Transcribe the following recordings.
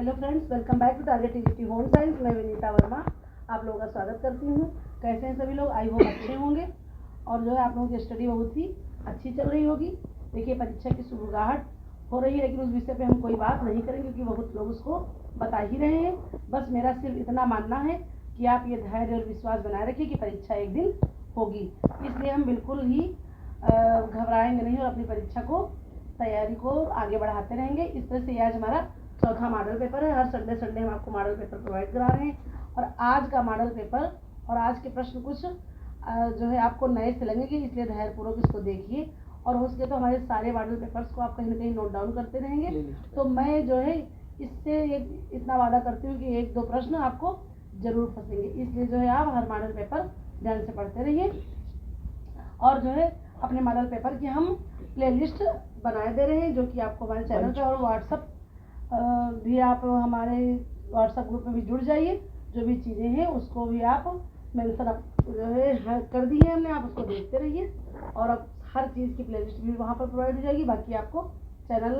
Hello friends, welcome back to target TGT home science. मैं विनीता वर्मा आप लोगों का स्वागत करती हूँ। कैसे हैं सभी लोग? आई होप अच्छे होंगे और जो है आप लोगों की स्टडी बहुत ही अच्छी चल रही होगी। देखिए, परीक्षा की शुरुआत हो रही है, लेकिन उस विषय पे हम कोई बात नहीं करेंगे क्योंकि बहुत लोग उसको बता ही रहे हैं। बस मेरा सिर्फ इतना मानना है कि आप ये धैर्य और विश्वास बनाए रखिए कि परीक्षा एक दिन होगी। इसलिए हम बिल्कुल ही घबराएंगे नहीं और अपनी परीक्षा को तैयारी को आगे बढ़ाते रहेंगे। इस तरह से आज हमारा चौथा मॉडल पेपर है। हर संडे हम आपको मॉडल पेपर प्रोवाइड करा रहे हैं और आज का मॉडल पेपर और आज के प्रश्न कुछ जो है आपको नए से लगेंगे, इसलिए धैर्यपूर्वक इसको देखिए। और हो सके तो हमारे सारे मॉडल पेपर्स को आप कहीं ना कहीं नोट डाउन करते रहेंगे। तो मैं जो है इससे इतना वादा करती हूँ कि एक दो प्रश्न आपको जरूर फंसेंगे, इसलिए जो है आप हर मॉडल पेपर ध्यान से पढ़ते रहिए। और जो है अपने मॉडल पेपर की हम प्लेलिस्ट बनाए दे रहे हैं, जो कि आपको हमारे चैनल पे और व्हाट्सअप भी आप हमारे व्हाट्सएप ग्रुप में भी जुड़ जाइए। जो भी चीज़ें हैं उसको भी आप मेंशन जो है कर दी है हमने, आप उसको देखते रहिए और अब हर चीज़ की प्लेलिस्ट भी वहाँ पर प्रोवाइड हो जाएगी। बाकी आपको चैनल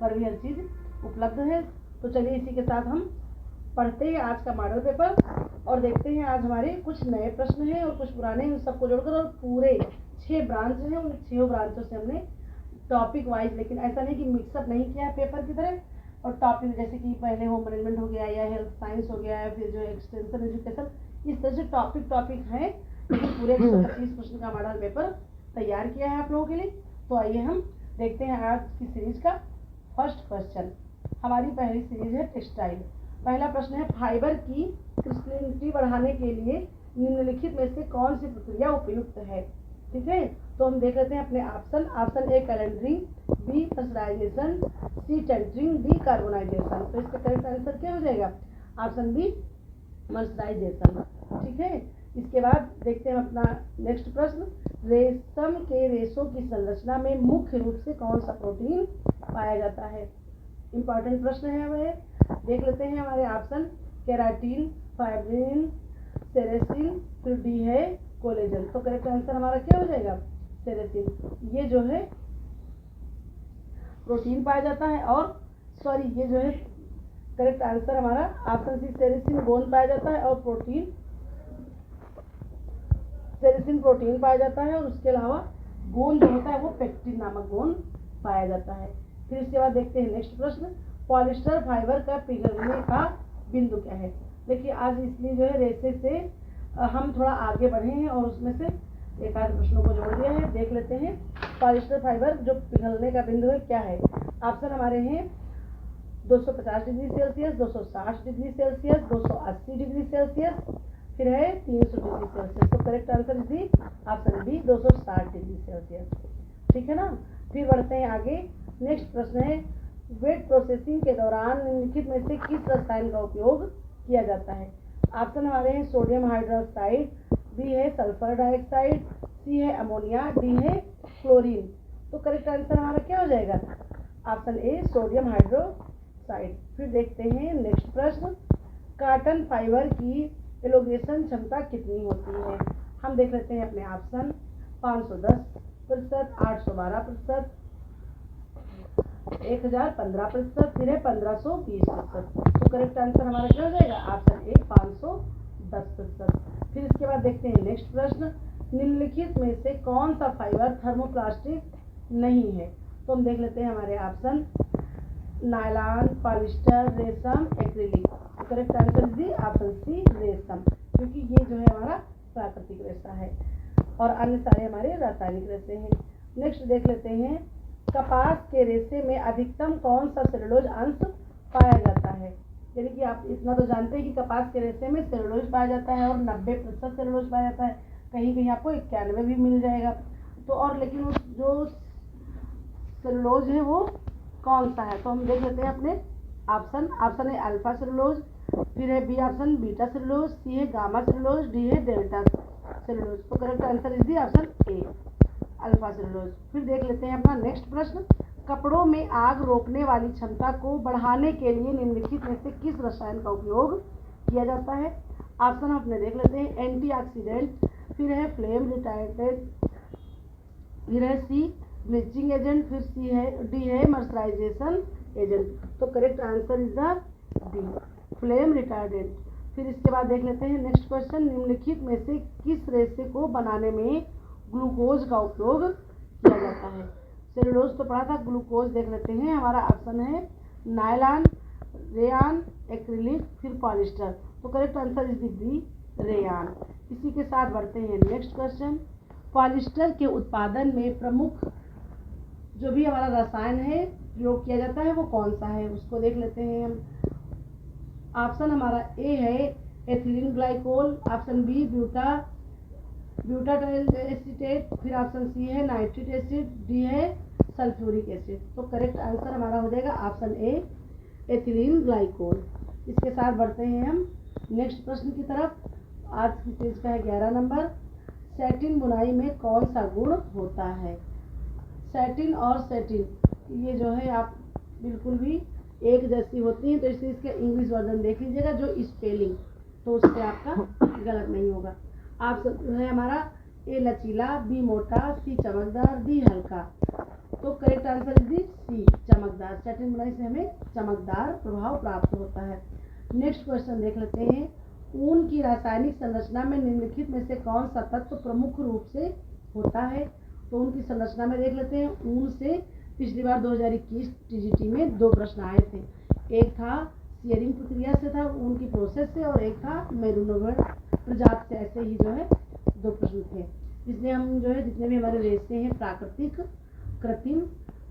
पर भी हर चीज़ उपलब्ध है। तो चलिए इसी के साथ हम पढ़ते हैं आज का मॉडल पेपर और देखते हैं आज हमारे कुछ नए प्रश्न हैं और कुछ पुराने हैं, उन सबको जोड़कर। और पूरे 6 ब्रांच हैं, उन 6 ब्रांचों से हमने टॉपिक वाइज, लेकिन ऐसा नहीं कि मिक्सअप नहीं किया है पेपर की तरह। और टॉपिक जैसे कि पहले होम मैनेजमेंट हो गया या हेल्थ साइंस हो गया या फिर जो एक्सटेंशन एजुकेशन, इस तरह से टॉपिक है, लेकिन पूरे 125 प्रश्न का मॉडल पेपर तैयार किया है आप लोगों के लिए। तो आइए हम देखते हैं आज की सीरीज का फर्स्ट क्वेश्चन। हमारी पहली सीरीज है टेक्सटाइल। पहला प्रश्न है, फाइबर की क्रिस्टलिनिटी बढ़ाने के लिए निम्नलिखित में से कौन सी प्रक्रिया उपयुक्त है? ठीक है, तो हम देख लेते हैं अपने option. Option A calendaring, B mercerization, C tentering, D carbonization. तो इसका करेक्ट आंसर क्या हो जाएगा? Option B mercerization. ठीक है, इसके बाद देखते हैं अपना नेक्स्ट प्रश्न। रेशम के रेशों की संरचना में मुख्य रूप से कौन सा प्रोटीन पाया जाता है? इंपॉर्टेंट प्रश्न है वह। देख लेते हैं हमारे ऑप्शन। केराटिन, फाइब्रिन, सेरेसिन, फिर डी है कोलेजन। तो करेक्ट आंसर हमारा क्या हो जाएगा? सेरेसिन। ये जो है प्रोटीन पाया जाता है और सॉरी ये जो है करेक्ट आंसर हमारा ऑप्शन सी सेरेसिन गोंद पाया जाता है और सेरेसिन प्रोटीन पाया जाता है और उसके अलावा गोंद जो होता है वो पेक्टिन नामक गोंद पाया जाता है। फिर इसके बाद देखते हैं नेक्स्ट प्रश्न। पॉलिस्टर फाइबर का पिघलने का बिंदु क्या है? देखिए, आज इसलिए जो है रेसे से हम थोड़ा आगे बढ़े हैं और उसमें से एक आध प्रश्नों को जोड़ दिया है। देख लेते हैं पॉलिस्टर फाइबर जो पिघलने का बिंदु है क्या है। ऑप्शन हमारे हैं 250 degree Celsius, 260 degree Celsius, 280 degree Celsius, फिर है 300 डिग्री सेल्सियस। तो correct answer is option B 260 degree Celsius. ठीक है ना। फिर बढ़ते हैं आगे। नेक्स्ट प्रश्न है, वेट प्रोसेसिंग के दौरान निम्नलिखित में से किस रसायन का उपयोग किया जाता है? ऑप्शन हमारे हैं सोडियम हाइड्रोक्साइड, बी है सल्फर डाइऑक्साइड, सी है अमोनिया, डी है क्लोरीन। तो करेक्ट आंसर हमारा क्या हो जाएगा? Option A sodium hydroxide. फिर देखते हैं नेक्स्ट प्रश्न। कॉटन फाइबर की एलोगेशन क्षमता कितनी होती है? हम देख लेते हैं अपने ऑप्शन। 510%, 812%, 1015%, फिर है 1520%। तो करेक्ट आंसर हमारा क्या हो जाएगा? Option A 510%। फिर इसके बाद देखते हैं नेक्स्ट प्रश्न। निम्नलिखित में से कौन सा फाइबर थर्मोप्लास्टिक नहीं है? तो हम देख लेते हैं हमारे ऑप्शन। नायलॉन, पॉलिस्टर, रेशम, एक्रिलिक। तो correct answer the option C रेशम, क्योंकि ये जो है हमारा प्राकृतिक रेशा है और अन्य सारे हमारे रासायनिक रेशे हैं। नेक्स्ट देख लेते हैं, कपास के रेशे में अधिकतम कौन सा सेलुलोज अंश पाया जाता है? यानी कि आप इतना तो जानते हैं कि कपास के रेशे में सेलुलोज पाया जाता है और 90% सेलुलोज पाया जाता है। कहीं कहीं आपको 91 भी मिल जाएगा। तो और लेकिन उस जो सेलुलोज है वो कौन सा है? तो हम देख लेते हैं अपने ऑप्शन। ऑप्शन है अल्फा सेलुलोज, फिर है बी ऑप्शन बीटा सेलुलोज, सी है गामा सेलुलोज, डी है डेल्टा सेलुलोज। तो correct answer is the option A alpha cellulose. फिर देख लेते हैं अपना नेक्स्ट प्रश्न। कपड़ों में आग रोकने वाली क्षमता को बढ़ाने के लिए निम्नलिखित में से किस रसायन का उपयोग किया जाता है? ऑप्शन अपने देख लेते हैं। एंटीऑक्सीडेंट, फिर है फ्लेम रिटार्डेंट, फिर है सी ब्लीचिंग एजेंट, फिर सी है डी है मर्सराइजेशन एजेंट। तो correct answer is the D flame retardant. फिर इसके बाद देख लेते हैं नेक्स्ट क्वेश्चन, निम्नलिखित में से किस रेशे को बनाने में ग्लूकोज का उपयोग किया जाता है। सेलुलोज तो पढ़ा था, ग्लूकोज देख लेते हैं। हमारा ऑप्शन है नायलॉन, रेयान, एक्रिलिक, फिर पॉलिस्टर। तो correct answer is B rayon. इसी के साथ बढ़ते हैं नेक्स्ट क्वेश्चन, पॉलिस्टर के उत्पादन में प्रमुख जो भी हमारा रसायन है प्रयोग किया जाता है वो कौन सा है, उसको देख लेते हैं हम। ऑप्शन हमारा ए है ethylene glycol, option B butyl acetate, फिर ऑप्शन सी है नाइट्रिक एसिड, डी है सल्फ्यूरिक एसिड। तो करेक्ट आंसर हमारा हो जाएगा ऑप्शन ए एथिलीन ग्लाइकोल। इसके साथ बढ़ते हैं हम नेक्स्ट प्रश्न की तरफ। आज की पेज का है 11 नंबर, सैटिन बुनाई में कौन सा गुण होता है। सैटिन और सैटिन ये जो है आप बिल्कुल भी एक जैसी होती हैं, तो इसलिए इसका इंग्लिश वर्जन देख लीजिएगा जो स्पेलिंग, तो उससे आपका गलत नहीं होगा। आप जो है हमारा ए लचीला, बी मोटा, सी चमकदार, डी हल्का। तो करेक्ट आंसर इज दी सी चमकदार। सैटिन बुनाई से हमें चमकदार प्रभाव प्राप्त होता है। नेक्स्ट क्वेश्चन देख लेते हैं, ऊन की रासायनिक संरचना में निम्नलिखित में से कौन सा तत्व प्रमुख रूप से होता है। तो ऊन की संरचना में देख लेते हैं, ऊन से पिछली बार 2021 टीजीटी में 2 प्रश्न आए थे। एक था सियरिंग प्रक्रिया से था, ऊन की प्रोसेस से, और एक था मेरूनोवर प्रजाति से। ऐसे ही जो है 2 प्रश्न थे। इसलिए हम जो है जितने भी हमारे रेशे हैं प्राकृतिक, कृत्रिम,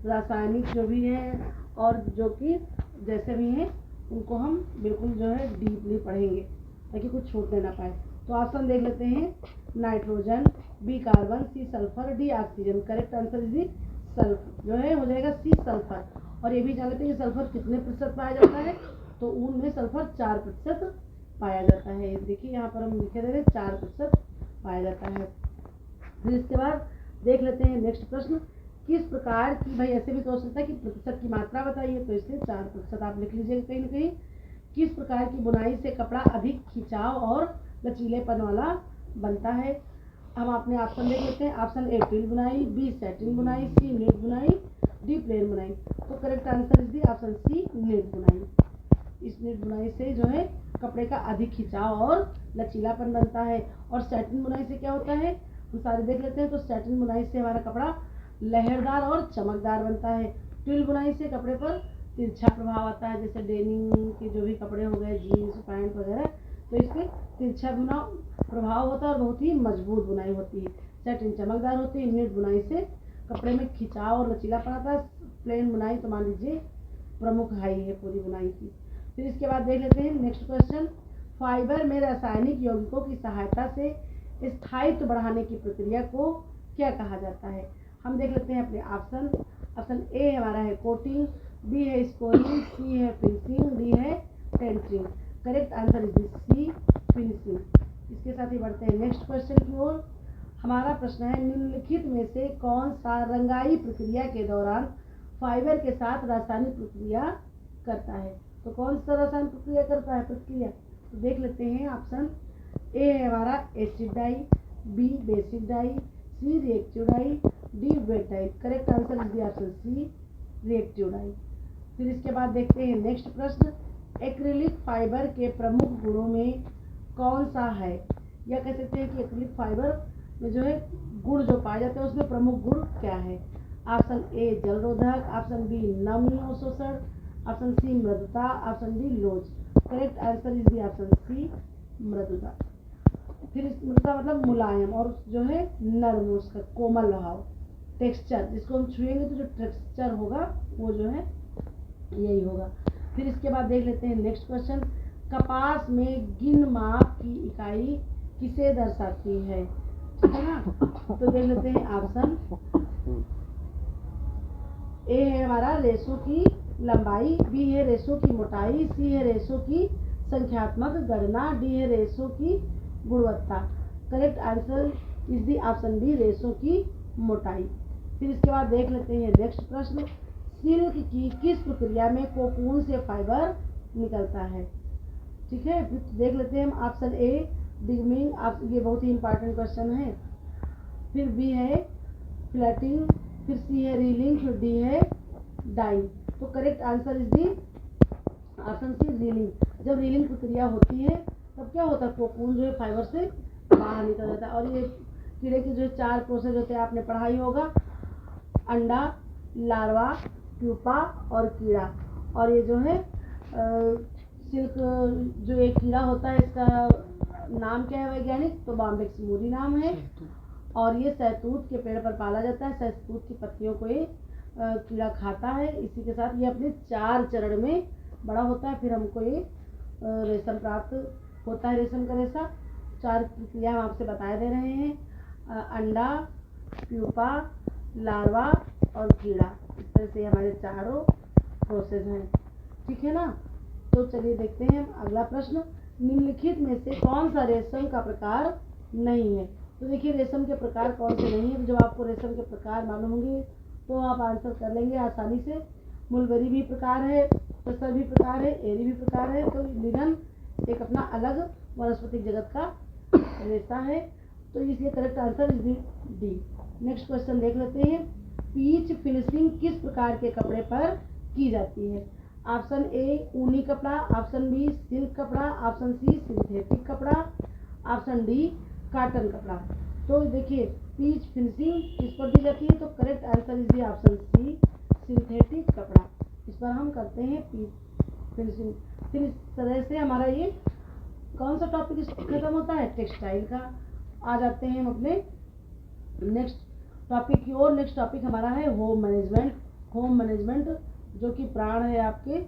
रासायनिक जो भी हैं और जो कि जैसे भी हैं उनको हम बिल्कुल जो है डीपली पढ़ेंगे ताकि कुछ छूटने ना पाए। तो ऑप्शन देख लेते हैं, nitrogen, B carbon, C sulphur, D oxygen. Correct answer is sulphur जो है हो जाएगा सी सल्फर। और ये भी जान लेते हैं कि सल्फर कितने प्रतिशत पाया जाता है। तो ऊन में सल्फर 4% पाया जाता है। देखिए यहाँ पर हम लिखे दे रहे हैं 4% पाया जाता है। फिर इसके बाद देख लेते हैं नेक्स्ट प्रश्न, किस प्रकार की, भाई ऐसे भी तो हो सकता है कि प्रतिशत की मात्रा बताइए, तो इसलिए 4% आप लिख लीजिएगा कहीं ना कहीं। किस प्रकार की बुनाई से कपड़ा अधिक खिंचाव और लचीलेपन वाला बनता है। हम अपने ऑप्शन देख लेते हैं, ऑप्शन ए ट्विल बुनाई, बी सैटिन बुनाई, सी नेट बुनाई, डी प्लेन बुनाई। तो correct answer is the option C net बुनाई। इस नेट बुनाई से जो है कपड़े का अधिक खिंचाव और लचीलापन बनता है। और सैटिन बुनाई से क्या होता है हम सारे देख लेते हैं। तो सैटिन बुनाई से हमारा कपड़ा लहरदार और चमकदार बनता है। ट्विल बुनाई से कपड़े पर तिरछा प्रभाव आता है, जैसे डेनिम के जो भी कपड़े हो गए, जीन्स पैंट वगैरह, तो इससे तिरछा प्रभाव होता है और बहुत ही मजबूत बुनाई होती है। सैटिन चमकदार होती है। नेट बुनाई से कपड़े में खिंचाव और लचीलापन आता है। प्लेन बुनाई तो मान लीजिए प्रमुख हाई है पूरी बुनाई की। फिर इसके बाद देख लेते हैं नेक्स्ट क्वेश्चन, फाइबर में रासायनिक यौगिकों की सहायता से स्थायित्व बढ़ाने की प्रक्रिया को क्या कहा जाता है। हम देख लेते हैं अपने ऑप्शन। ऑप्शन ए हमारा है कोटिंग, बी है स्कोरिंग, सी है फिनिशिंग, डी है tentering. Correct answer is C finishing. इसके साथ ही बढ़ते हैं नेक्स्ट क्वेश्चन की ओर। हमारा प्रश्न है, निम्नलिखित में से कौन सा रंगाई प्रक्रिया के दौरान फाइबर के साथ रासायनिक प्रक्रिया करता है। तो कौन सा रासायनिक प्रक्रिया करता है प्रक्रिया, तो देख लेते हैं। ऑप्शन ए है हमारा acid dye, B basic dye, C reactive dye, D vat dye. Correct answer is option C reactive dye. फिर इसके बाद देखते हैं नेक्स्ट प्रश्न, एक्रिलिक फाइबर के प्रमुख गुणों में कौन सा है, या कह सकते हैं कि एक्रिलिक फाइबर में जो है गुण जो पाए जाते हैं उसमें प्रमुख गुण क्या है। ऑप्शन ए जलरोधक, ऑप्शन बी नमी अवशोषण, ऑप्शन सी मृदुता, ऑप्शन डी लोच। Correct answer is option C मृदुता। फिर मृदुता मतलब मुलायम और जो है नर्म, उसका कोमल भाव, टेक्सचर, जिसको हम छुएंगे तो जो टेक्सचर होगा वो जो है यही होगा। फिर इसके बाद देख लेते हैं नेक्स्ट क्वेश्चन, कपास में गिन माप की इकाई किसे दर्शाती है, ठीक है ना। तो देख लेते हैं ऑप्शन ए है हमारा रेशों की लंबाई, बी है रेशों की मोटाई, सी है रेशों की संख्यात्मक गणना, डी है रेशों की गुणवत्ता। Correct answer is the option B रेशों की मोटाई। फिर इसके बाद देख लेते हैं नेक्स्ट प्रश्न, सिल्क की किस प्रक्रिया में कोकून से फाइबर निकलता है, ठीक है। फिर देख लेते हैं हम ऑप्शन ए डिगमिंग, ये बहुत ही इंपॉर्टेंट क्वेश्चन है। फिर बी है फ्लैटिंग, फिर सी है रीलिंग, फिर डी है डाइंग। तो correct answer is the option C reeling. जब रीलिंग प्रक्रिया होती है तब क्या होता है, कोकून जो है फाइबर से बाहर निकल जाता है। और ये कीड़े की जो 4 प्रोसेस होते हैं आपने पढ़ा ही होगा, अंडा, लार्वा, प्यूपा और कीड़ा। और ये जो है सिल्क जो एक कीड़ा होता है, इसका नाम क्या है वैज्ञानिक, तो बॉम्बेक्स मूरी नाम है। और ये सहतूत के पेड़ पर पाला जाता है। सहतूत की पत्तियों को ये कीड़ा खाता है। इसी के साथ ये अपने 4 चरण में बड़ा होता है। फिर हमको ये रेशम प्राप्त होता है, रेशम का रेशा। 4 प्रक्रिया हम आपसे बताए दे रहे हैं, अंडा, प्यूपा, लार्वा और कीड़ा। इस तरह से हमारे चारों प्रोसेस हैं, ठीक है ना। तो चलिए देखते हैं हम अगला प्रश्न, निम्नलिखित में से कौन सा रेशम का प्रकार नहीं है। तो देखिए रेशम के प्रकार कौन से नहीं है। जब आपको रेशम के प्रकार मालूम होंगे तो आप आंसर कर लेंगे आसानी से। मुलबरी भी प्रकार है, तसर भी प्रकार है, एरी भी प्रकार है। तो लिनन एक अपना अलग वनस्पतिक जगत का रेशा है, तो इसलिए correct answer is D. Next question देख लेते हैं, पीच फिनिशिंग किस प्रकार के कपड़े पर की जाती है। ऑप्शन ए ऊनी कपड़ा, ऑप्शन बी सिल्क कपड़ा, ऑप्शन सी सिंथेटिक कपड़ा, ऑप्शन डी कॉटन कपड़ा। तो देखिए पीच फिनिशिंग किस पर दी जाती है, तो correct answer is the option C synthetic कपड़ा। इस पर हम करते हैं पीच फिनिशिंग। फिर इस तरह से हमारा ये कौन सा टॉपिक खत्म होता है, टेक्सटाइल का। आ जाते हैं हम अपने नेक्स्ट टॉपिक की ओर। नेक्स्ट टॉपिक हमारा है होम मैनेजमेंट। होम मैनेजमेंट जो कि प्राण है आपके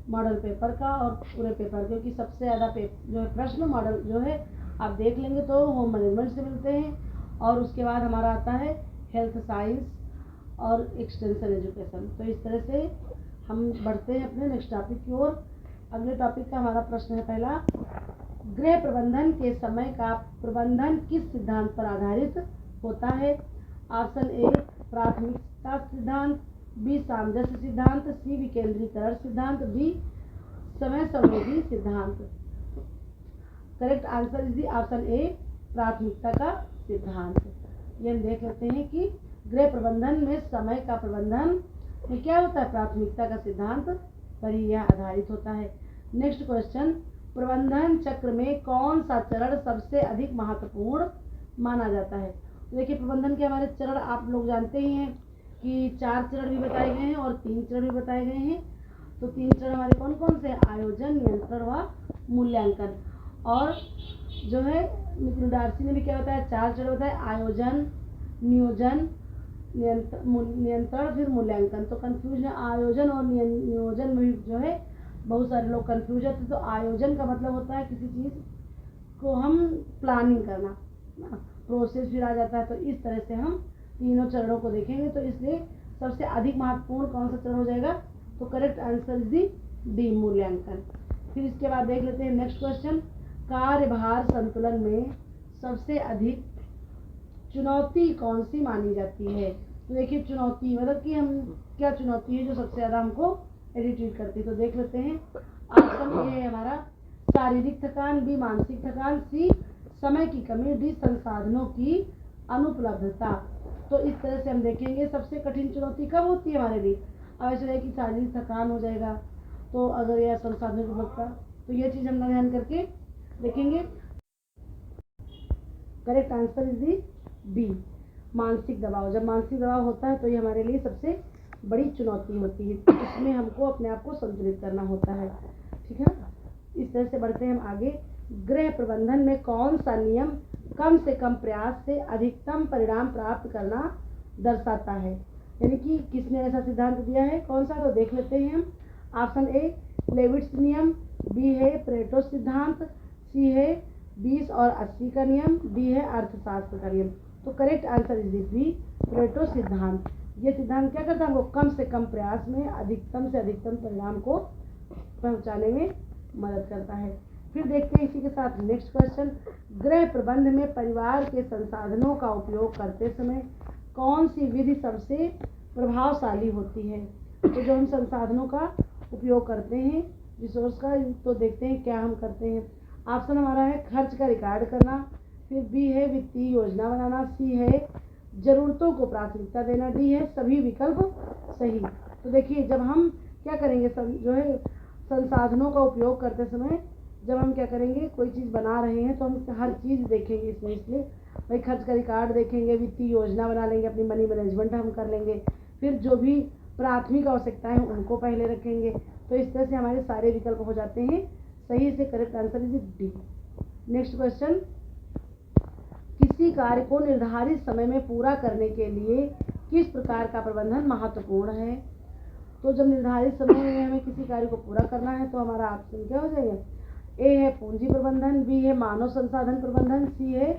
मॉडल पेपर का और पूरे पेपर, क्योंकि सबसे ज़्यादा जो है प्रश्न मॉडल जो है आप देख लेंगे तो होम मैनेजमेंट से मिलते हैं। और उसके बाद हमारा आता है हेल्थ साइंस और एक्सटेंशन एजुकेशन। तो इस तरह से हम बढ़ते हैं अपने नेक्स्ट टॉपिक की ओर। अगले टॉपिक का हमारा प्रश्न है पहला, गृह प्रबंधन के समय का प्रबंधन किस सिद्धांत पर आधारित होता है। ऑप्शन ए प्राथमिकता सिद्धांत, बी सामंजस्य सिद्धांत, सी विकेंद्रीकरण सिद्धांत, डी समय संवेदी सिद्धांत। Correct answer is the option ए प्राथमिकता का सिद्धांत। ये हम देख लेते हैं कि गृह प्रबंधन में समय का प्रबंधन में क्या होता है, प्राथमिकता का सिद्धांत पर ही यह आधारित होता है। नेक्स्ट क्वेश्चन, प्रबंधन चक्र में कौन सा चरण सबसे अधिक महत्वपूर्ण माना जाता है। तो देखिए प्रबंधन के हमारे चरण आप लोग जानते ही हैं कि 4 चरण भी बताए गए हैं और 3 चरण भी बताए गए हैं। तो 3 चरण हमारे कौन कौन से, आयोजन, नियंत्रण व मूल्यांकन। और जो है नितिन डार्सी ने भी क्या बताया, 4 चरण बताया, आयोजन, नियोजन, नियंत्रण फिर मूल्यांकन। तो कंफ्यूजन आयोजन और नियोजन में जो है बहुत सारे लोग कंफ्यूज होते हैं। तो आयोजन का मतलब होता है किसी चीज़ को हम प्लानिंग करना, प्रोसेस फिर आ जाता है। तो इस तरह से हम तीनों चरणों को देखेंगे। तो इसलिए सबसे अधिक महत्वपूर्ण कौन सा चरण हो जाएगा, तो करेक्ट आंसर इज डी मूल्यांकन। फिर इसके बाद देख लेते हैं नेक्स्ट क्वेश्चन, कार्यभार संतुलन में सबसे अधिक चुनौती कौन सी मानी जाती है। तो देखिए चुनौती मतलब कि हम क्या चुनौती है जो सबसे ज़्यादा हमको इरिटेट करती है। तो देख लेते हैं, ऑप्शन ए है हमारा शारीरिक थकान, बी मानसिक थकान, सी समय की कमी, डी संसाधनों की अनुपलब्धता। तो इस तरह से हम देखेंगे सबसे कठिन चुनौती कब होती है हमारे लिए। अब ऐसा है कि शारीरिक थकान हो जाएगा, तो अगर यह संसाधनों की उपलब्धता, तो यह चीज़ हम ध्यान करके देखेंगे। Correct answer is the B मानसिक दबाव। जब मानसिक दबाव होता है तो ये हमारे लिए सबसे बड़ी चुनौती होती है। इसमें हमको अपने आप को संतुलित करना होता है, ठीक है ना। इस तरह से बढ़ते हैं हम आगे। गृह प्रबंधन में कौन सा नियम कम से कम प्रयास से अधिकतम परिणाम प्राप्त करना दर्शाता है, यानी कि किसने ऐसा सिद्धांत दिया है, कौन सा, तो देख लेते हैं हम। ऑप्शन ए लेविट्स नियम, बी है प्रेटो सिद्धांत, सी है 20 और 80 का नियम, डी है अर्थशास्त्र का नियम। तो correct answer is B Preto सिद्धांत। ये सिद्धांत क्या करता है, हमको कम से कम प्रयास में अधिकतम से अधिकतम परिणाम को पहुंचाने में मदद करता है। फिर देखते हैं इसी के साथ नेक्स्ट क्वेश्चन, गृह प्रबंध में परिवार के संसाधनों का उपयोग करते समय कौन सी विधि सबसे प्रभावशाली होती है। तो जो हम संसाधनों का उपयोग करते हैं, रिसोर्स का, तो देखते हैं क्या हम करते हैं। ऑप्शन हमारा है खर्च का रिकॉर्ड करना, फिर बी है वित्तीय योजना बनाना, सी है जरूरतों को प्राथमिकता देना, डी है सभी विकल्प सही। तो देखिए जब हम क्या करेंगे, सब जो है संसाधनों का उपयोग करते समय जब हम क्या करेंगे, कोई चीज़ बना रहे हैं तो हम हर चीज़ देखेंगे इसमें, इसलिए भाई खर्च का रिकॉर्ड देखेंगे, वित्तीय योजना बना लेंगे, अपनी मनी मैनेजमेंट हम कर लेंगे, फिर जो भी प्राथमिक आवश्यकताएं हैं उनको पहले रखेंगे। तो इस तरह से हमारे सारे विकल्प हो जाते हैं सही। से correct answer is D. Next question, किसी कार्य को निर्धारित समय में पूरा करने के लिए किस प्रकार का प्रबंधन महत्वपूर्ण है। तो जब निर्धारित समय में हमें किसी कार्य को पूरा करना है तो हमारा ऑप्शन क्या हो जाएगा, ए है पूंजी प्रबंधन, बी है मानव संसाधन प्रबंधन, सी है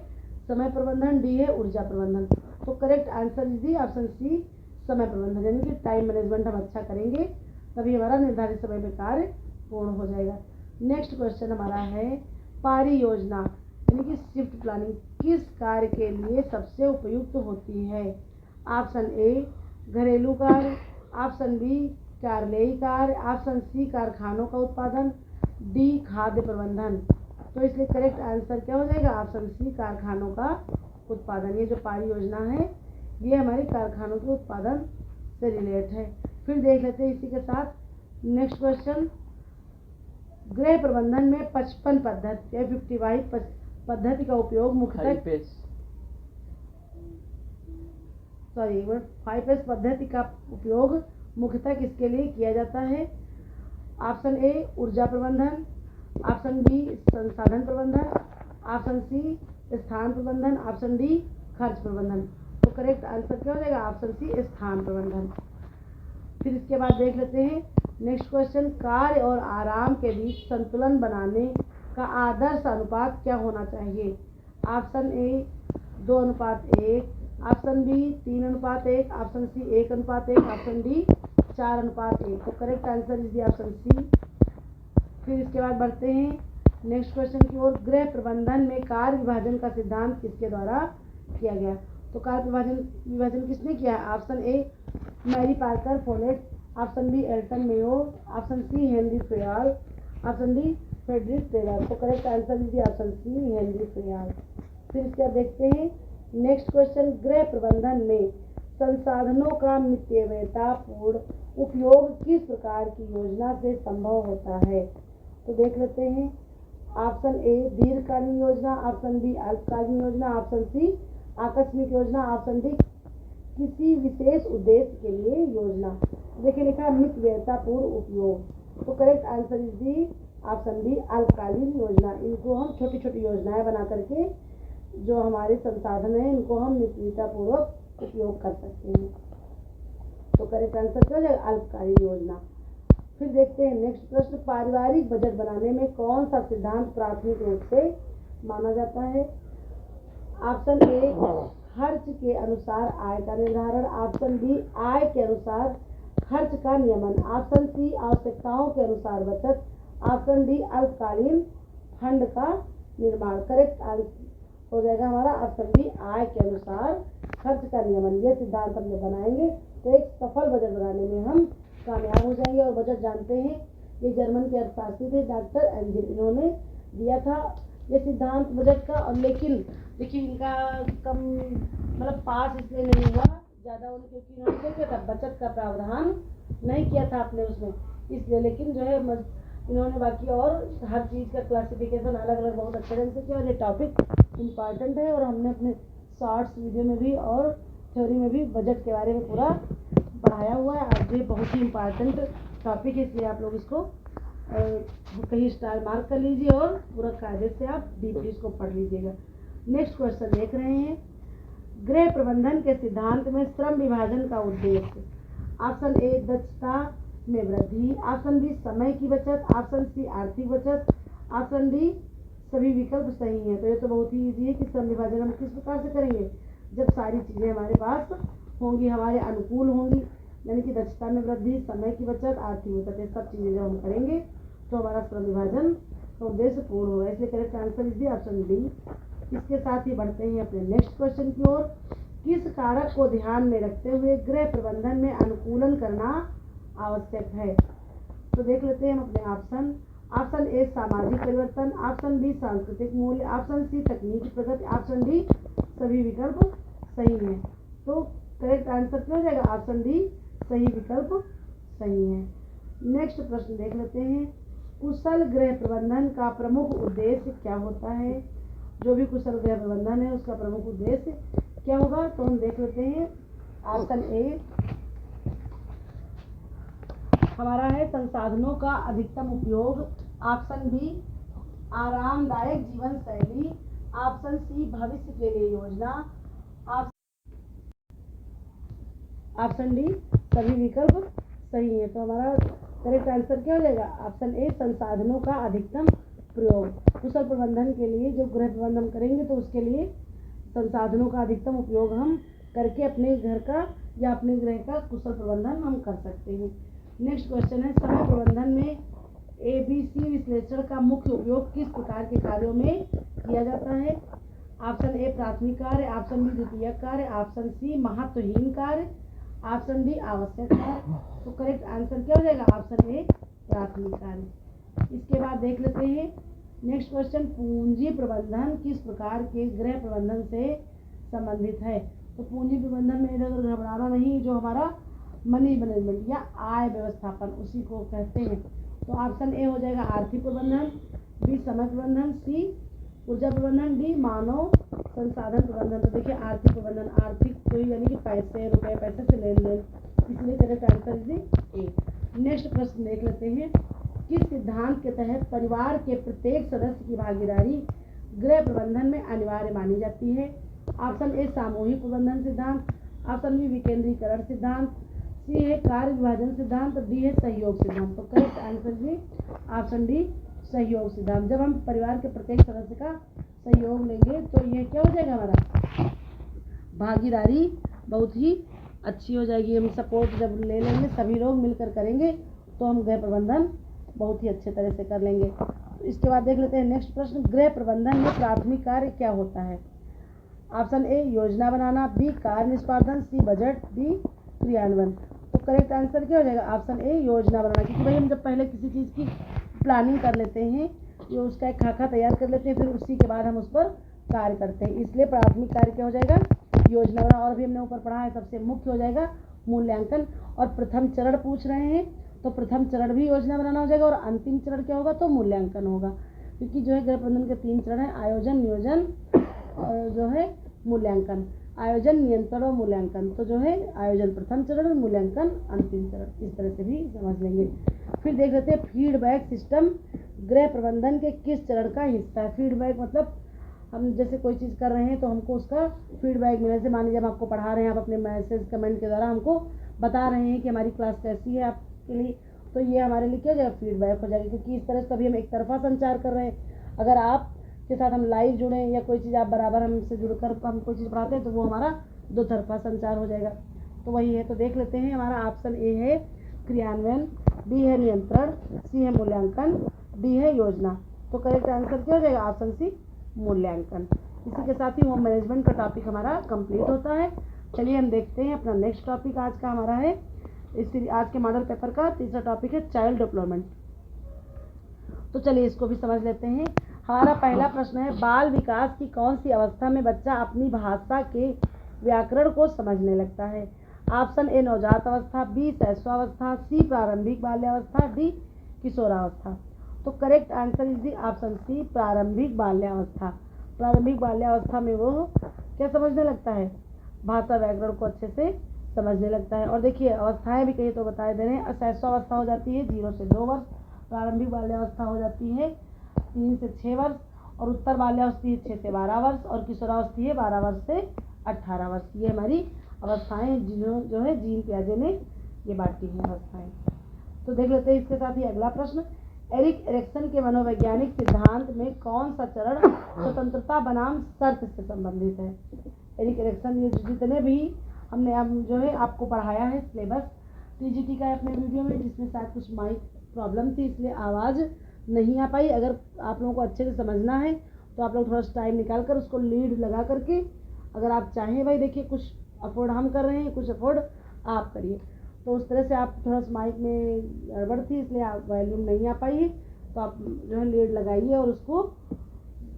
समय प्रबंधन, डी है ऊर्जा प्रबंधन। तो correct answer is the option C, समय प्रबंधन। यानी कि टाइम मैनेजमेंट हम अच्छा करेंगे तभी हमारा निर्धारित समय में कार्य पूर्ण हो जाएगा। नेक्स्ट क्वेश्चन हमारा है पारी योजना यानी कि शिफ्ट प्लानिंग किस कार्य के लिए सबसे उपयुक्त होती है। ऑप्शन ए घरेलू कार्य, ऑप्शन बी कार्यालयीय कार्य, ऑप्शन सी कारखानों का उत्पादन, डी खाद्य प्रबंधन। तो इसलिए करेक्ट आंसर क्या हो जाएगा, ऑप्शन सी कारखानों का उत्पादन। ये जो पारी योजना है ये हमारे कारखानों के उत्पादन से रिलेट है। फिर देख लेते हैं इसी के साथ नेक्स्ट क्वेश्चन, गृह प्रबंधन में 55 पद्धति या 55 पद्धति का उपयोग मुख्यतः 5S पद्धति का उपयोग मुख्यतः किसके लिए किया जाता है। ऑप्शन ए ऊर्जा प्रबंधन, ऑप्शन बी संसाधन प्रबंधन, ऑप्शन सी स्थान प्रबंधन, ऑप्शन डी खर्च प्रबंधन। तो करेक्ट आंसर क्या हो जाएगा, ऑप्शन सी स्थान प्रबंधन। फिर इसके बाद देख लेते हैं नेक्स्ट क्वेश्चन, कार्य और आराम के बीच संतुलन बनाने का आदर्श अनुपात क्या होना चाहिए। Option A 2:1, option B 3:1, option C 1:1, option D 4:1। तो correct answer is the option C. फिर इसके बाद बढ़ते हैं नेक्स्ट क्वेश्चन की ओर, गृह प्रबंधन में कार्य विभाजन का सिद्धांत किसके द्वारा किया गया। तो कार्य विभाजन किसने किया है। Option A Mary Parker Follett, option B Elton Mayo, option C Henri Fayol, option D Frederick Taylor. तो correct answer is the option C Henri Fayol. फिर इसके बाद देखते हैं नेक्स्ट क्वेश्चन, गृह प्रबंधन में संसाधनों का मितव्ययतापूर्ण उपयोग किस प्रकार की योजना से संभव होता है। तो देख लेते हैं ऑप्शन ए दीर्घकालीन योजना, ऑप्शन बी अल्पकालीन योजना, ऑप्शन सी आकस्मिक योजना, ऑप्शन डी किसी विशेष उद्देश्य के लिए योजना। देखिए लिखा है मितव्ययतापूर्ण उपयोग। तो correct answer is the option B अल्पकालीन योजना। इनको हम छोटी छोटी योजनाएं बना करके जो हमारे संसाधन हैं इनको हम मितव्ययतापूर्वक उपयोग कर सकते हैं। तो करेक्ट आंसर क्या हो जाएगा, अल्पकालीन योजना। फिर देखते हैं नेक्स्ट प्रश्न, पारिवारिक बजट बनाने में कौन सा सिद्धांत प्राथमिक रूप से माना जाता है। ऑप्शन ए खर्च के अनुसार आय का निर्धारण, ऑप्शन बी आय के अनुसार खर्च का नियमन, ऑप्शन सी आवश्यकताओं के अनुसार बचत, ऑप्शन डी अल्पकालीन फंड का निर्माण। करेक्ट आंसर हो जाएगा हमारा ऑप्शन बी आय के अनुसार खर्च का नियमन। ये सिद्धांत हम जब बनाएंगे तो एक सफल बजट बनाने में हम कामयाब हो जाएंगे। और बजट जानते हैं ये जर्मन के अर्थशास्त्री थे डॉक्टर एंजिल, इन्होंने दिया था ये सिद्धांत बजट का। और लेकिन देखिए इनका कम मतलब पास इसलिए नहीं हुआ ज़्यादा क्योंकि इन्होंने क्या किया था, बचत का प्रावधान नहीं किया था अपने उसमें, इसलिए। लेकिन जो है इन्होंने बाकी और हर चीज़ का क्लासिफिकेशन अलग अलग बहुत अच्छे ढंग से किया। और ये टॉपिक इम्पॉर्टेंट है और हमने अपने शॉर्ट्स वीडियो में भी और थ्योरी में भी बजट के बारे में पूरा पढ़ाया हुआ है। आज ये बहुत ही इम्पॉर्टेंट टॉपिक है, इसलिए आप लोग इसको कहीं स्टार मार्क कर लीजिए और पूरा कायदे से आप डीपली इसको पढ़ लीजिएगा। नेक्स्ट क्वेश्चन देख रहे हैं, गृह प्रबंधन के सिद्धांत में श्रम विभाजन का उद्देश्य। ऑप्शन ए दक्षता में वृद्धि, ऑप्शन बी समय की बचत, ऑप्शन सी आर्थिक बचत, ऑप्शन डी सभी विकल्प सही हैं। तो ये तो बहुत ही ईजी है कि श्रम विभाजन हम किस प्रकार से करेंगे, जब सारी चीज़ें हमारे पास होंगी, हमारे अनुकूल होंगी, यानी कि दक्षता में वृद्धि, समय की बचत, आर्थिक बचत, ये सब चीज़ें जब हम करेंगे तो हमारा श्रम विभाजन का उद्देश्य पूर्ण होगा। इसलिए correct answer is the option D. इसके साथ ही बढ़ते हैं अपने नेक्स्ट क्वेश्चन की ओर, किस कारक को ध्यान में रखते हुए गृह प्रबंधन में अनुकूलन करना आवश्यक है। तो देख लेते हैं हम अपने ऑप्शन। ऑप्शन ए सामाजिक परिवर्तन, ऑप्शन बी सांस्कृतिक मूल्य, ऑप्शन सी तकनीकी प्रगति, ऑप्शन डी सभी विकल्प सही हैं। तो करेक्ट आंसर क्या हो जाएगा, ऑप्शन डी सही विकल्प सही है। नेक्स्ट प्रश्न देख लेते हैं, कुशल गृह प्रबंधन का प्रमुख उद्देश्य क्या होता है। जो भी कुशल गृह प्रबंधन है उसका प्रमुख उद्देश्य क्या होगा, तो हम देख लेते हैं। ऑप्शन ए हमारा है संसाधनों का अधिकतम उपयोग, ऑप्शन बी आरामदायक जीवन शैली, ऑप्शन सी भविष्य के लिए योजना, ऑप्शन डी सभी विकल्प सही है। तो हमारा करेक्ट आंसर क्या हो जाएगा, ऑप्शन ए संसाधनों का अधिकतम प्रयोग। कुशल प्रबंधन के लिए जो गृह प्रबंधन करेंगे तो उसके लिए संसाधनों का अधिकतम उपयोग हम करके अपने घर का या अपने गृह का कुशल प्रबंधन हम कर सकते हैं। नेक्स्ट क्वेश्चन है, समय प्रबंधन में ABC विश्लेषण का मुख्य उपयोग किस प्रकार के कार्यों में किया जाता है। ऑप्शन ए प्राथमिक कार्य, ऑप्शन बी द्वितीयक कार्य, ऑप्शन सी महत्वहीन कार्य, ऑप्शन डी आवश्यक कार्य। तो करेक्ट आंसर क्या हो जाएगा, ऑप्शन ए प्राथमिक कार्य। इसके बाद देख लेते हैं नेक्स्ट क्वेश्चन, पूंजी प्रबंधन किस प्रकार के गृह प्रबंधन से संबंधित है। तो पूंजी प्रबंधन में इधर उधर घबराना नहीं, जो हमारा मनी मैनेजमेंट या आय व्यवस्थापन उसी को कहते हैं। तो ऑप्शन ए हो जाएगा आर्थिक प्रबंधन, बी समय प्रबंधन, सी ऊर्जा प्रबंधन, डी मानव संसाधन प्रबंधन। तो देखिए आर्थिक प्रबंधन, आर्थिक तो यानी कि पैसे रुपए पैसे से लेन देन, इसलिए correct answer is a. Next प्रश्न देख लेते हैं, किस सिद्धांत के तहत परिवार के प्रत्येक सदस्य की भागीदारी गृह प्रबंधन में अनिवार्य मानी जाती है। ऑप्शन ए सामूहिक प्रबंधन सिद्धांत, ऑप्शन बी विकेंद्रीकरण सिद्धांत, सी है कार्य विभाजन सिद्धांत, डी है सहयोग सिद्धांत। तो करेक्ट आंसर जी ऑप्शन डी सहयोग सिद्धांत। जब हम परिवार के प्रत्येक सदस्य का सहयोग लेंगे तो ये क्या हो जाएगा, हमारा भागीदारी बहुत ही अच्छी हो जाएगी। हम सपोर्ट जब ले लेंगे, सभी लोग मिलकर करेंगे तो हम गृह प्रबंधन बहुत ही अच्छे तरह से कर लेंगे। इसके बाद देख लेते हैं नेक्स्ट प्रश्न, गृह प्रबंधन में प्राथमिक कार्य क्या होता है। ऑप्शन ए योजना बनाना, बी कार्य निष्पादन, सी बजट, डी क्रियान्वयन। तो करेक्ट आंसर क्या हो जाएगा, ऑप्शन ए योजना बनाना। क्योंकि भाई हम जब पहले किसी चीज़ की प्लानिंग कर लेते हैं, जो उसका एक खाका तैयार कर लेते हैं, फिर उसी के बाद हम उस पर कार्य करते हैं, इसलिए प्राथमिक कार्य क्या हो जाएगा, योजना बनाना। और भी हमने ऊपर पढ़ा है, सबसे मुख्य हो जाएगा मूल्यांकन। और प्रथम चरण पूछ रहे हैं तो प्रथम चरण भी योजना बनाना हो जाएगा, और अंतिम चरण क्या होगा, तो मूल्यांकन होगा। क्योंकि जो है गृह प्रबंधन के 3 चरण है, आयोजन, नियोजन और जो है मूल्यांकन। आयोजन, नियंत्रण और मूल्यांकन। तो जो है आयोजन प्रथम चरण और मूल्यांकन अंतिम चरण, इस तरह से भी समझ लेंगे। फिर देख लेते हैं फीडबैक सिस्टम गृह प्रबंधन के किस चरण का हिस्सा है। फीडबैक मतलब हम जैसे कोई चीज़ कर रहे हैं तो हमको उसका फीडबैक मिले। जैसे मान लीजिए हम आपको पढ़ा रहे हैं, आप अपने मैसेज कमेंट के द्वारा हमको बता रहे हैं कि हमारी क्लास कैसी है आपके लिए, तो ये हमारे लिए क्या हो जाएगा, फीडबैक हो जाएगा। क्योंकि इस तरह से कभी हम एक तरफा संचार कर रहे हैं, अगर आप के साथ हम लाइव जुड़े या कोई चीज़ आप बराबर हमसे जुड़कर हम कोई चीज़ पढ़ाते हैं तो वो हमारा 2 तरफा संचार हो जाएगा। तो वही है। तो देख लेते हैं, हमारा ऑप्शन ए है क्रियान्वयन, बी है नियंत्रण, सी है मूल्यांकन, डी है योजना। तो करेक्ट आंसर क्या हो जाएगा, ऑप्शन सी मूल्यांकन। इसी के साथ ही होम मैनेजमेंट का टॉपिक हमारा कंप्लीट होता है। चलिए हम देखते हैं अपना नेक्स्ट टॉपिक आज का हमारा है, इस आज के मॉडल पेपर का तीसरा टॉपिक है चाइल्ड डेवलपमेंट। तो चलिए इसको भी समझ लेते हैं। हमारा पहला प्रश्न है, बाल विकास की कौन सी अवस्था में बच्चा अपनी भाषा के व्याकरण को समझने लगता है। ऑप्शन ए नवजात अवस्था, बी शैशवावस्था, सी प्रारंभिक बाल्यावस्था, डी किशोरावस्था। तो correct answer is the option C प्रारंभिक बाल्यावस्था। प्रारंभिक बाल्यावस्था में वो क्या समझने लगता है, भाषा व्याकरण को अच्छे से समझने लगता है। और देखिए अवस्थाएं भी कही तो बता दे रहे हैं, शैशवावस्था हो जाती है 0 से 2 वर्ष, प्रारंभिक बाल्यावस्था हो जाती है 3 से 6 वर्ष, और उत्तर बाल्यावस्था है 6 से 12 वर्ष, और किशोरावस्था है 12 वर्ष से 18 वर्ष। ये हमारी अवस्थाएं जो है जीन पियाजे ने ये बांटी हैं अवस्थाएं। तो देख लेते हैं इसके साथ ही अगला प्रश्न, एरिक एरिक्सन के मनोवैज्ञानिक सिद्धांत में कौन सा चरण स्वतंत्रता बनाम शर्त से संबंधित है। एरिक एरिक्सन ये जितने भी हमने अब जो है आपको पढ़ाया है सिलेबस टीजीटी का अपने वीडियो में, जिसमें शायद कुछ माइक प्रॉब्लम थी इसलिए आवाज़ नहीं आ पाई। अगर आप लोगों को अच्छे से समझना है तो आप लोग थोड़ा सा टाइम निकाल कर उसको लीड लगा करके, अगर आप चाहें भाई देखिए कुछ अफोर्ड हम कर रहे हैं, कुछ अफोर्ड आप करिए, तो उस तरह से आप थोड़ा सा माइक में गड़बड़ थी इसलिए आप वॉल्यूम नहीं आ पाई है, तो आप जो है लीड लगाइए और उसको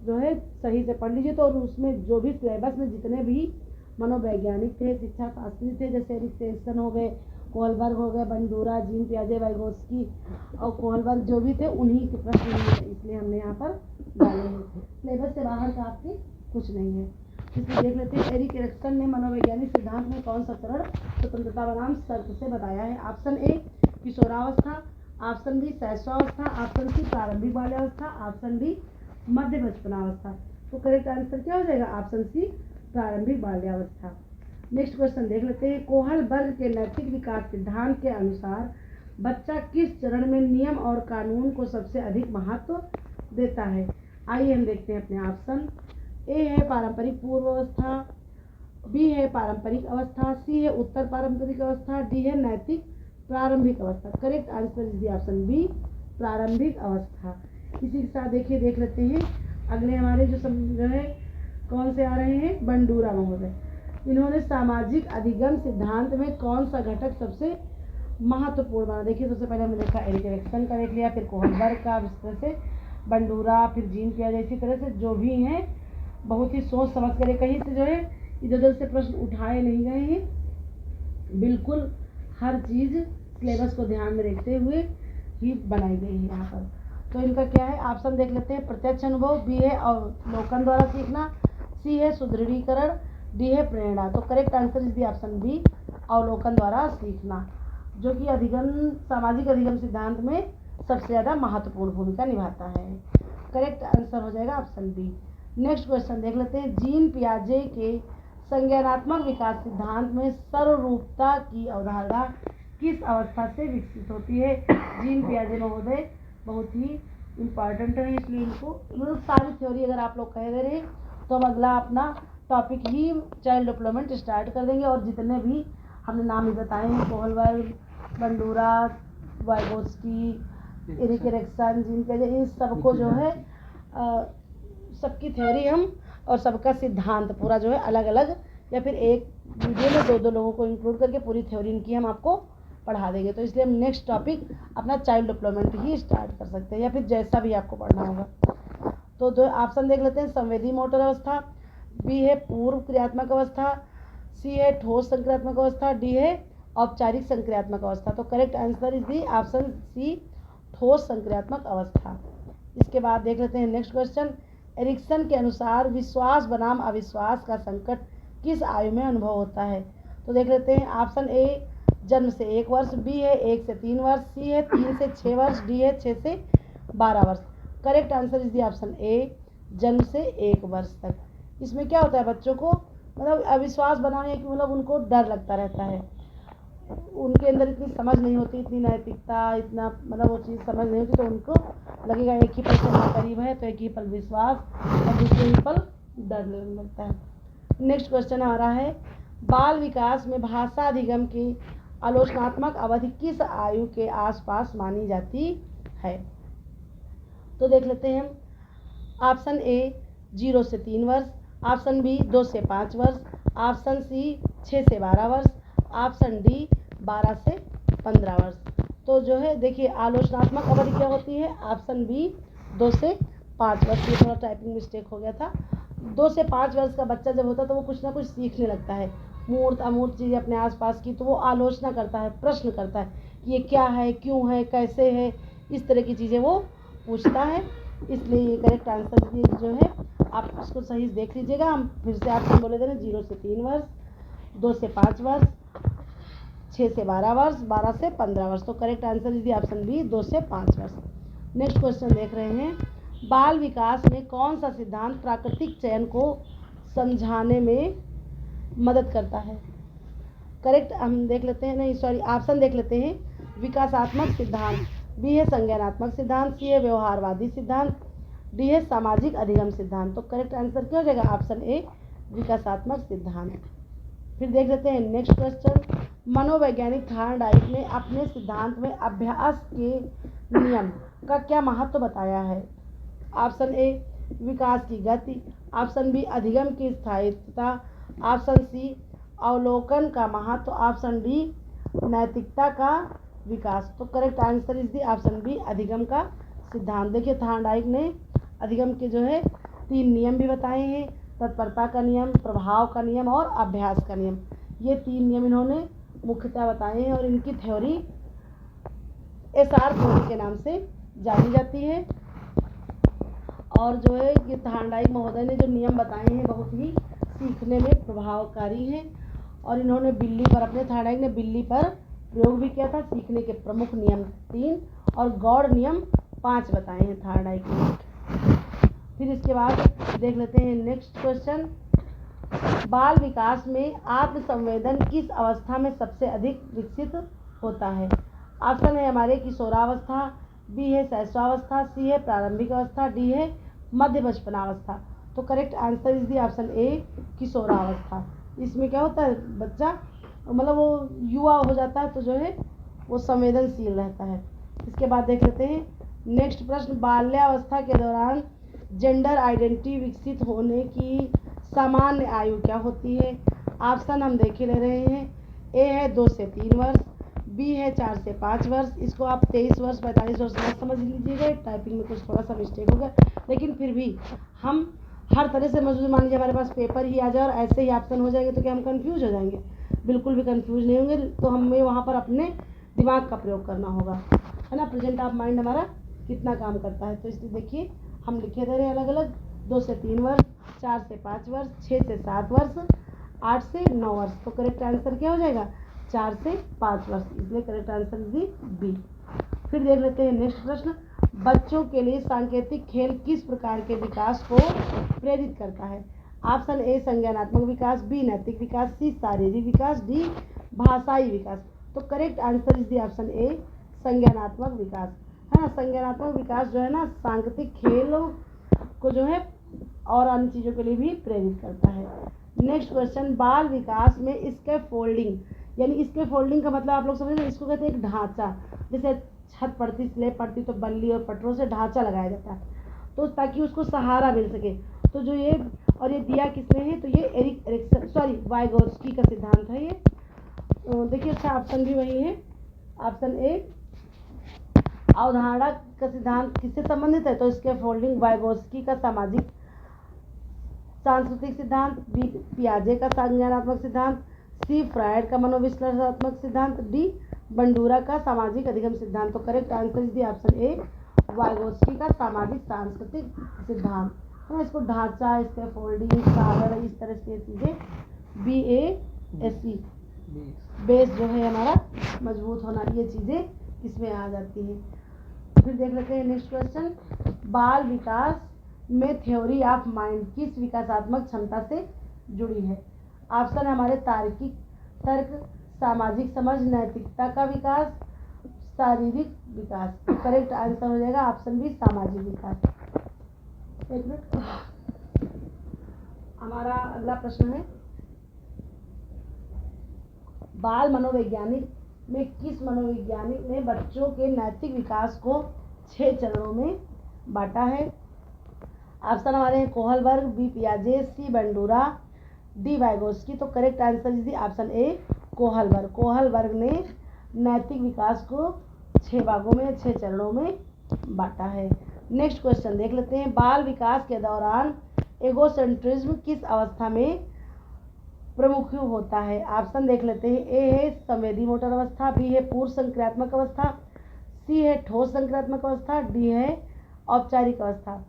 जो है सही से पढ़ लीजिए। तो उसमें जो भी सिलेबस में जितने भी मनोवैज्ञानिक थे, शिक्षा शास्त्री थे, जैसे एरिक एरिक्सन हो गए, कोहलबर्ग हो गए, बंडूरा, जीन पियाजे, वाइगोत्स्की और कोहलबर्ग जो भी थे उन्हीं के प्रश्न हैं, इसलिए हमने यहाँ पर डाले हैं। सिलेबस से बाहर का आपके कुछ नहीं है। इसलिए देख लेते हैं, एरिक एरिक्सन ने मनोवैज्ञानिक सिद्धांत में कौन सा चरण स्वतंत्रता बनाम शर्त से बताया है? ऑप्शन ए किशोरावस्था, ऑप्शन बी शैशवावस्था, ऑप्शन सी प्रारंभिक बाल्यावस्था, ऑप्शन डी मध्य बचपनावस्था। तो करेक्ट आंसर क्या हो जाएगा? ऑप्शन सी प्रारंभिक बाल्यावस्था। नेक्स्ट क्वेश्चन देख लेते हैं, कोहलबर्ग के नैतिक विकास सिद्धांत के अनुसार बच्चा किस चरण में नियम और कानून को सबसे अधिक महत्व देता है? आइए हम देखते हैं अपने ऑप्शन। ए है पारंपरिक पूर्व अवस्था, बी है पारंपरिक अवस्था, सी है उत्तर पारंपरिक अवस्था, डी है नैतिक प्रारंभिक अवस्था। Correct answer is the option B प्रारंभिक अवस्था। इसी के साथ देखिए देख लेते हैं अगले हमारे जो है कौन से आ रहे हैं? बंडूरा महोदय। इन्होंने सामाजिक अधिगम सिद्धांत में कौन सा घटक सबसे महत्वपूर्ण माना? देखिए सबसे पहले हमने देखा एरिक एरिक्सन का देख लिया, फिर कोहलबर्ग का, इस तरह से बंडूरा, फिर जीन पियाजे, इसी तरह से जो भी हैं बहुत ही सोच समझ कर कहीं से जो है इधर उधर से प्रश्न उठाए नहीं गए हैं, बिल्कुल हर चीज़ सिलेबस को ध्यान में रखते हुए ही बनाई गई है यहाँ पर। तो इनका क्या है? ऑप्शन देख लेते हैं, प्रत्यक्ष अनुभव, बी है अवलोकन द्वारा सीखना, सी है सुदृढ़ीकरण, डी है प्रेरणा। तो correct answer is the option B अवलोकन द्वारा सीखना, जो कि अधिगम सामाजिक अधिगम सिद्धांत में सबसे ज़्यादा महत्वपूर्ण भूमिका निभाता है। करेक्ट आंसर हो जाएगा ऑप्शन बी। नेक्स्ट क्वेश्चन देख लेते हैं, जीन पियाजे के संज्ञानात्मक विकास सिद्धांत में सर्वरूपता की अवधारणा किस अवस्था से विकसित होती है? जीन पियाजे महोदय बहुत ही इम्पॉर्टेंट है, इसलिए इनको मतलब सारी थ्योरी अगर आप लोग कह दे रहे हैं तो हम अगला अपना टॉपिक ही चाइल्ड डेवलपमेंट स्टार्ट कर देंगे, और जितने भी हमने नाम ही बताए हैं, Kohlberg, Bandura, Vygotsky, Erik Erikson, Jean पियाजे, इन सबको जो है सबकी थ्योरी हम और सबका सिद्धांत पूरा जो है अलग अलग या फिर एक वीडियो में दो दो लोगों को इंक्लूड करके पूरी थ्योरी इनकी हम आपको पढ़ा देंगे। तो इसलिए हम नेक्स्ट टॉपिक अपना चाइल्ड डेवलपमेंट ही स्टार्ट कर सकते हैं, या फिर जैसा भी आपको पढ़ना होगा। तो दो ऑप्शन देख लेते हैं, संवेदी मोटर अवस्था, बी है पूर्व क्रियात्मक अवस्था, सी है ठोस संक्रियात्मक अवस्था, डी है औपचारिक संक्रियात्मक अवस्था। तो correct answer is the option C ठोस संक्रियात्मक अवस्था। इसके बाद देख लेते हैं नेक्स्ट क्वेश्चन, एरिक्सन के अनुसार विश्वास बनाम अविश्वास का संकट किस आयु में अनुभव होता है? तो देख लेते हैं, ऑप्शन ए जन्म से 1 वर्ष, बी है 1 से 3 वर्ष, सी है 3 से 6 वर्ष, डी है 6 से 12 वर्ष। Correct answer is the option ए जन्म से 1 वर्ष तक। इसमें क्या होता है, बच्चों को मतलब अविश्वास बनाने की मतलब उनको डर लगता रहता है, उनके अंदर इतनी समझ नहीं होती, इतनी नैतिकता, इतना मतलब वो चीज़ समझ नहीं होती, तो उनको लगेगा एक ही पल से माँ करीब है, तो एक ही पल विश्वास और दूसरे ही पल डर लगने लगता है। नेक्स्ट क्वेश्चन आ रहा है, बाल विकास में भाषा अधिगम की आलोचनात्मक अवधि किस आयु के आसपास मानी जाती है? तो देख लेते हैं हम, ऑप्शन ए 0 से 3 वर्ष, ऑप्शन बी 2 से 5 वर्ष, ऑप्शन सी 6 से 12 वर्ष, ऑप्शन डी 12 से 15 वर्ष। तो जो है देखिए आलोचनात्मक अवधि क्या होती है? ऑप्शन बी 2 से 5 वर्ष। ये थोड़ा टाइपिंग मिस्टेक हो गया था। 2 से 5 वर्ष का बच्चा जब होता है तो वो कुछ ना कुछ सीखने लगता है, मूर्त अमूर्त चीज़ें अपने आसपास की, तो वो आलोचना करता है, प्रश्न करता है कि ये क्या है, क्यों है, कैसे है, इस तरह की चीज़ें वो पूछता है। इसलिए ये करेक्ट आंसर जो है आप इसको सही देख लीजिएगा। हम फिर से आपको बोले थे ना, 0 से 3 वर्ष, 2 से 5 वर्ष, 6 से 12 वर्ष, 12 से 15 वर्ष। तो correct answer is option B 2 से 5 वर्ष। नेक्स्ट क्वेश्चन देख रहे हैं, बाल विकास में कौन सा सिद्धांत प्राकृतिक चयन को समझाने में मदद करता है? करेक्ट हम देख लेते हैं, नहीं सॉरी ऑप्शन देख लेते हैं, विकासात्मक सिद्धांत, बी है संज्ञानात्मक सिद्धांत, सी है व्यवहारवादी सिद्धांत, डी है सामाजिक अधिगम सिद्धांत। तो करेक्ट आंसर क्या हो जाएगा? ऑप्शन ए विकासात्मक सिद्धांत। फिर देख लेते हैं नेक्स्ट क्वेश्चन, मनोवैज्ञानिक थॉर्नडाइक ने अपने सिद्धांत में अभ्यास के नियम का क्या महत्व बताया है? ऑप्शन ए विकास की गति, ऑप्शन बी अधिगम की स्थायित्वता, ऑप्शन सी अवलोकन का महत्व, ऑप्शन डी नैतिकता का विकास। तो correct answer is the option B अधिगम का सिद्धांत। देखिए थॉर्नडाइक ने अधिगम के जो है 3 नियम भी बताए हैं, तत्परता का नियम, प्रभाव का नियम और अभ्यास का नियम। ये 3 नियम इन्होंने मुख्यतः बताए हैं और इनकी थ्योरी एसआर थ्योरी के नाम से जानी जाती है। और जो है ये थार्नडाइक महोदय ने जो नियम बताए हैं बहुत ही सीखने में प्रभावकारी हैं और इन्होंने बिल्ली पर, अपने थार्नडाइक ने बिल्ली पर प्रयोग भी किया था। सीखने के प्रमुख नियम 3 और गौड़ नियम 5 बताए हैं थार्नडाइक ने। फिर इसके बाद देख लेते हैं नेक्स्ट क्वेश्चन, बाल विकास में आत्मसंवेदन किस अवस्था में सबसे अधिक विकसित होता है? ऑप्शन है हमारे किशोरावस्था, बी है शैशवावस्था, सी है प्रारंभिक अवस्था, डी है मध्य बचपनावस्था। तो correct answer is the option ए किशोरावस्था। इसमें क्या होता है, बच्चा मतलब वो युवा हो जाता है तो जो है वो संवेदनशील रहता है। इसके बाद देख लेते हैं नेक्स्ट प्रश्न, बाल्यावस्था के दौरान जेंडर आइडेंटिटी विकसित होने की सामान्य आयु क्या होती है? ऑप्शन हम देख ले रहे हैं, ए है 2 से 3 वर्ष, बी है 4 से 5 वर्ष। इसको आप 23 वर्ष 45 वर्ष मत समझ लीजिएगा, टाइपिंग में कुछ थोड़ा सा मिस्टेक हो गया, लेकिन फिर भी हम हर तरह से मौजूद, मान लीजिए हमारे पास पेपर ही आ जाए और ऐसे ही ऑप्शन हो जाएंगे तो क्या हम कंफ्यूज हो जाएंगे? बिल्कुल भी कंफ्यूज नहीं होंगे। तो हमें वहाँ पर अपने दिमाग का प्रयोग करना होगा, है ना। प्रेजेंट ऑफ माइंड हमारा कितना काम करता है। तो इसलिए देखिए हम लिखे दे रहे हैं अलग अलग, 2 से 3 वर्ष, 4 से 5 वर्ष, 6 से 7 वर्ष, 8 से 9 वर्ष। तो करेक्ट आंसर क्या हो जाएगा? 4 से 5 वर्ष, इसलिए करेक्ट आंसर इज बी। फिर देख लेते हैं नेक्स्ट प्रश्न, बच्चों के लिए सांकेतिक खेल किस प्रकार के विकास को प्रेरित करता है? ऑप्शन ए संज्ञानात्मक विकास, बी नैतिक विकास, सी शारीरिक विकास, डी भाषाई विकास। तो correct answer is the option ए संज्ञानात्मक विकास, है ना। संज्ञानात्मक विकास जो है ना सांकेतिक खेलों को जो है और अन्य चीज़ों के लिए भी प्रेरित करता है। नेक्स्ट क्वेश्चन, बाल विकास में स्कैफोल्डिंग, यानी स्कैफोल्डिंग का मतलब आप लोग समझ रहे हैं, इसको कहते हैं एक ढांचा। जैसे छत पड़ती, स्लेब पड़ती तो बल्ली और पटरों से ढांचा लगाया जाता है तो ताकि उसको सहारा मिल सके। तो जो ये और ये दिया किसने है? तो ये एरिक एरिक्सन सॉरी वाइगोत्स्की का सिद्धांत है ये। देखिए अच्छा ऑप्शन भी वही है, ऑप्शन ए अवधारणा का सिद्धांत किससे संबंधित है? तो स्कैफोल्डिंग वाइगोत्स्की का सामाजिक सांस्कृतिक सिद्धांत, बी पियाजे का संज्ञानात्मक सिद्धांत, सी फ्रायड का मनोविश्लेषणात्मक सिद्धांत, डी बंडूरा का सामाजिक अधिगम सिद्धांत। तो correct answer is the option A Vygotsky का सामाजिक सांस्कृतिक सिद्धांत, है ना। इसको ढांचा, स्कैफोल्डिंग, सागर, इस तरह से चीज़ें BASE बेस जो है हमारा मजबूत होना, ये चीज़ें इसमें आ जाती हैं। फिर देख लेते हैं नेक्स्ट क्वेश्चन, बाल विकास में थ्योरी ऑफ माइंड किस विकासात्मक क्षमता से जुड़ी है? ऑप्शन हमारे तार्किक तर्क, सामाजिक समझ, नैतिकता का विकास, शारीरिक विकास। तो करेक्ट आंसर हो जाएगा ऑप्शन बी सामाजिक विकास। एक मिनट, हमारा अगला प्रश्न है, बाल मनोवैज्ञानिक में किस मनोवैज्ञानिक ने बच्चों के नैतिक विकास को 6 चरणों में बांटा है? ऑप्शन हमारे हैं कोहलबर्ग, बी पियाजे, सी बंडूरा, डी वाइगोत्स्की। तो correct answer is the option A Kohlberg. Kohlberg ने नैतिक विकास को 6 भागों में, 6 चरणों में बांटा है। नेक्स्ट क्वेश्चन देख लेते हैं, बाल विकास के दौरान एगोसेंट्रिज्म किस अवस्था में प्रमुख होता है? ऑप्शन देख लेते हैं, ए है संवेदी मोटर अवस्था, बी है पूर्व संक्रियात्मक अवस्था, सी है ठोस संक्रियात्मक अवस्था, डी है औपचारिक अवस्था।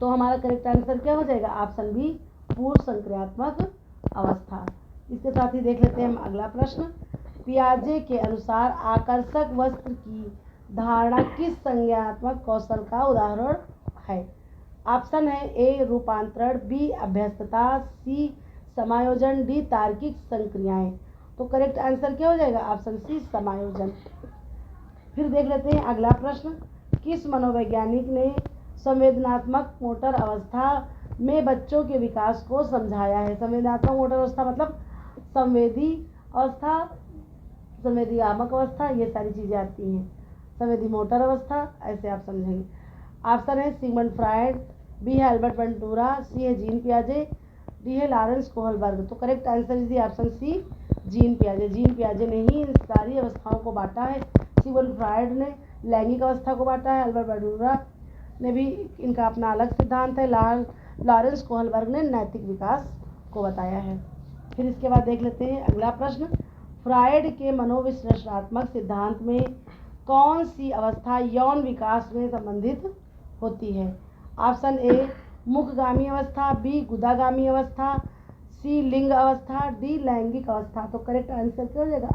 तो हमारा करेक्ट आंसर क्या हो जाएगा? ऑप्शन बी पूर्व संक्रियात्मक अवस्था। इसके साथ ही देख लेते हैं हम अगला प्रश्न, पियाजे के अनुसार आकर्षक वस्त्र की धारणा किस संज्ञानात्मक कौशल का उदाहरण है? ऑप्शन है ए रूपांतरण, बी अभ्यस्तता, सी समायोजन, डी तार्किक संक्रियाएं। तो करेक्ट आंसर क्या हो जाएगा? ऑप्शन सी समायोजन। फिर देख लेते हैं अगला प्रश्न, किस मनोवैज्ञानिक ने संवेदनात्मक मोटर अवस्था में बच्चों के विकास को समझाया है? संवेदनात्मक मोटर अवस्था मतलब संवेदी अवस्था, संवेदी आमक अवस्था, ये सारी चीज़ें आती हैं। संवेदी मोटर अवस्था ऐसे आप समझेंगे। ऑप्शन है सिगमंड फ्रायड, बी है अल्बर्ट बंडूरा, सी है जीन पियाजे, डी है लॉरेंस कोहलबर्ग। तो correct answer is the option C Jean पियाजे। जीन पियाजे ने ही इन सारी अवस्थाओं को बांटा है। सिगमंड फ्रायड ने लैंगिक अवस्था को बांटा है, अल्बर्ट बंडूरा ने भी इनका अपना अलग सिद्धांत है, लॉरेंस कोहलबर्ग ने नैतिक विकास को बताया है। फिर इसके बाद देख लेते हैं अगला प्रश्न, फ्रायड के मनोविश्लेषणात्मक सिद्धांत में कौन सी अवस्था यौन विकास में संबंधित होती है? ऑप्शन ए मुखगामी अवस्था, बी गुदागामी अवस्था, सी लिंग अवस्था, डी लैंगिक अवस्था। तो करेक्ट आंसर क्या हो जाएगा?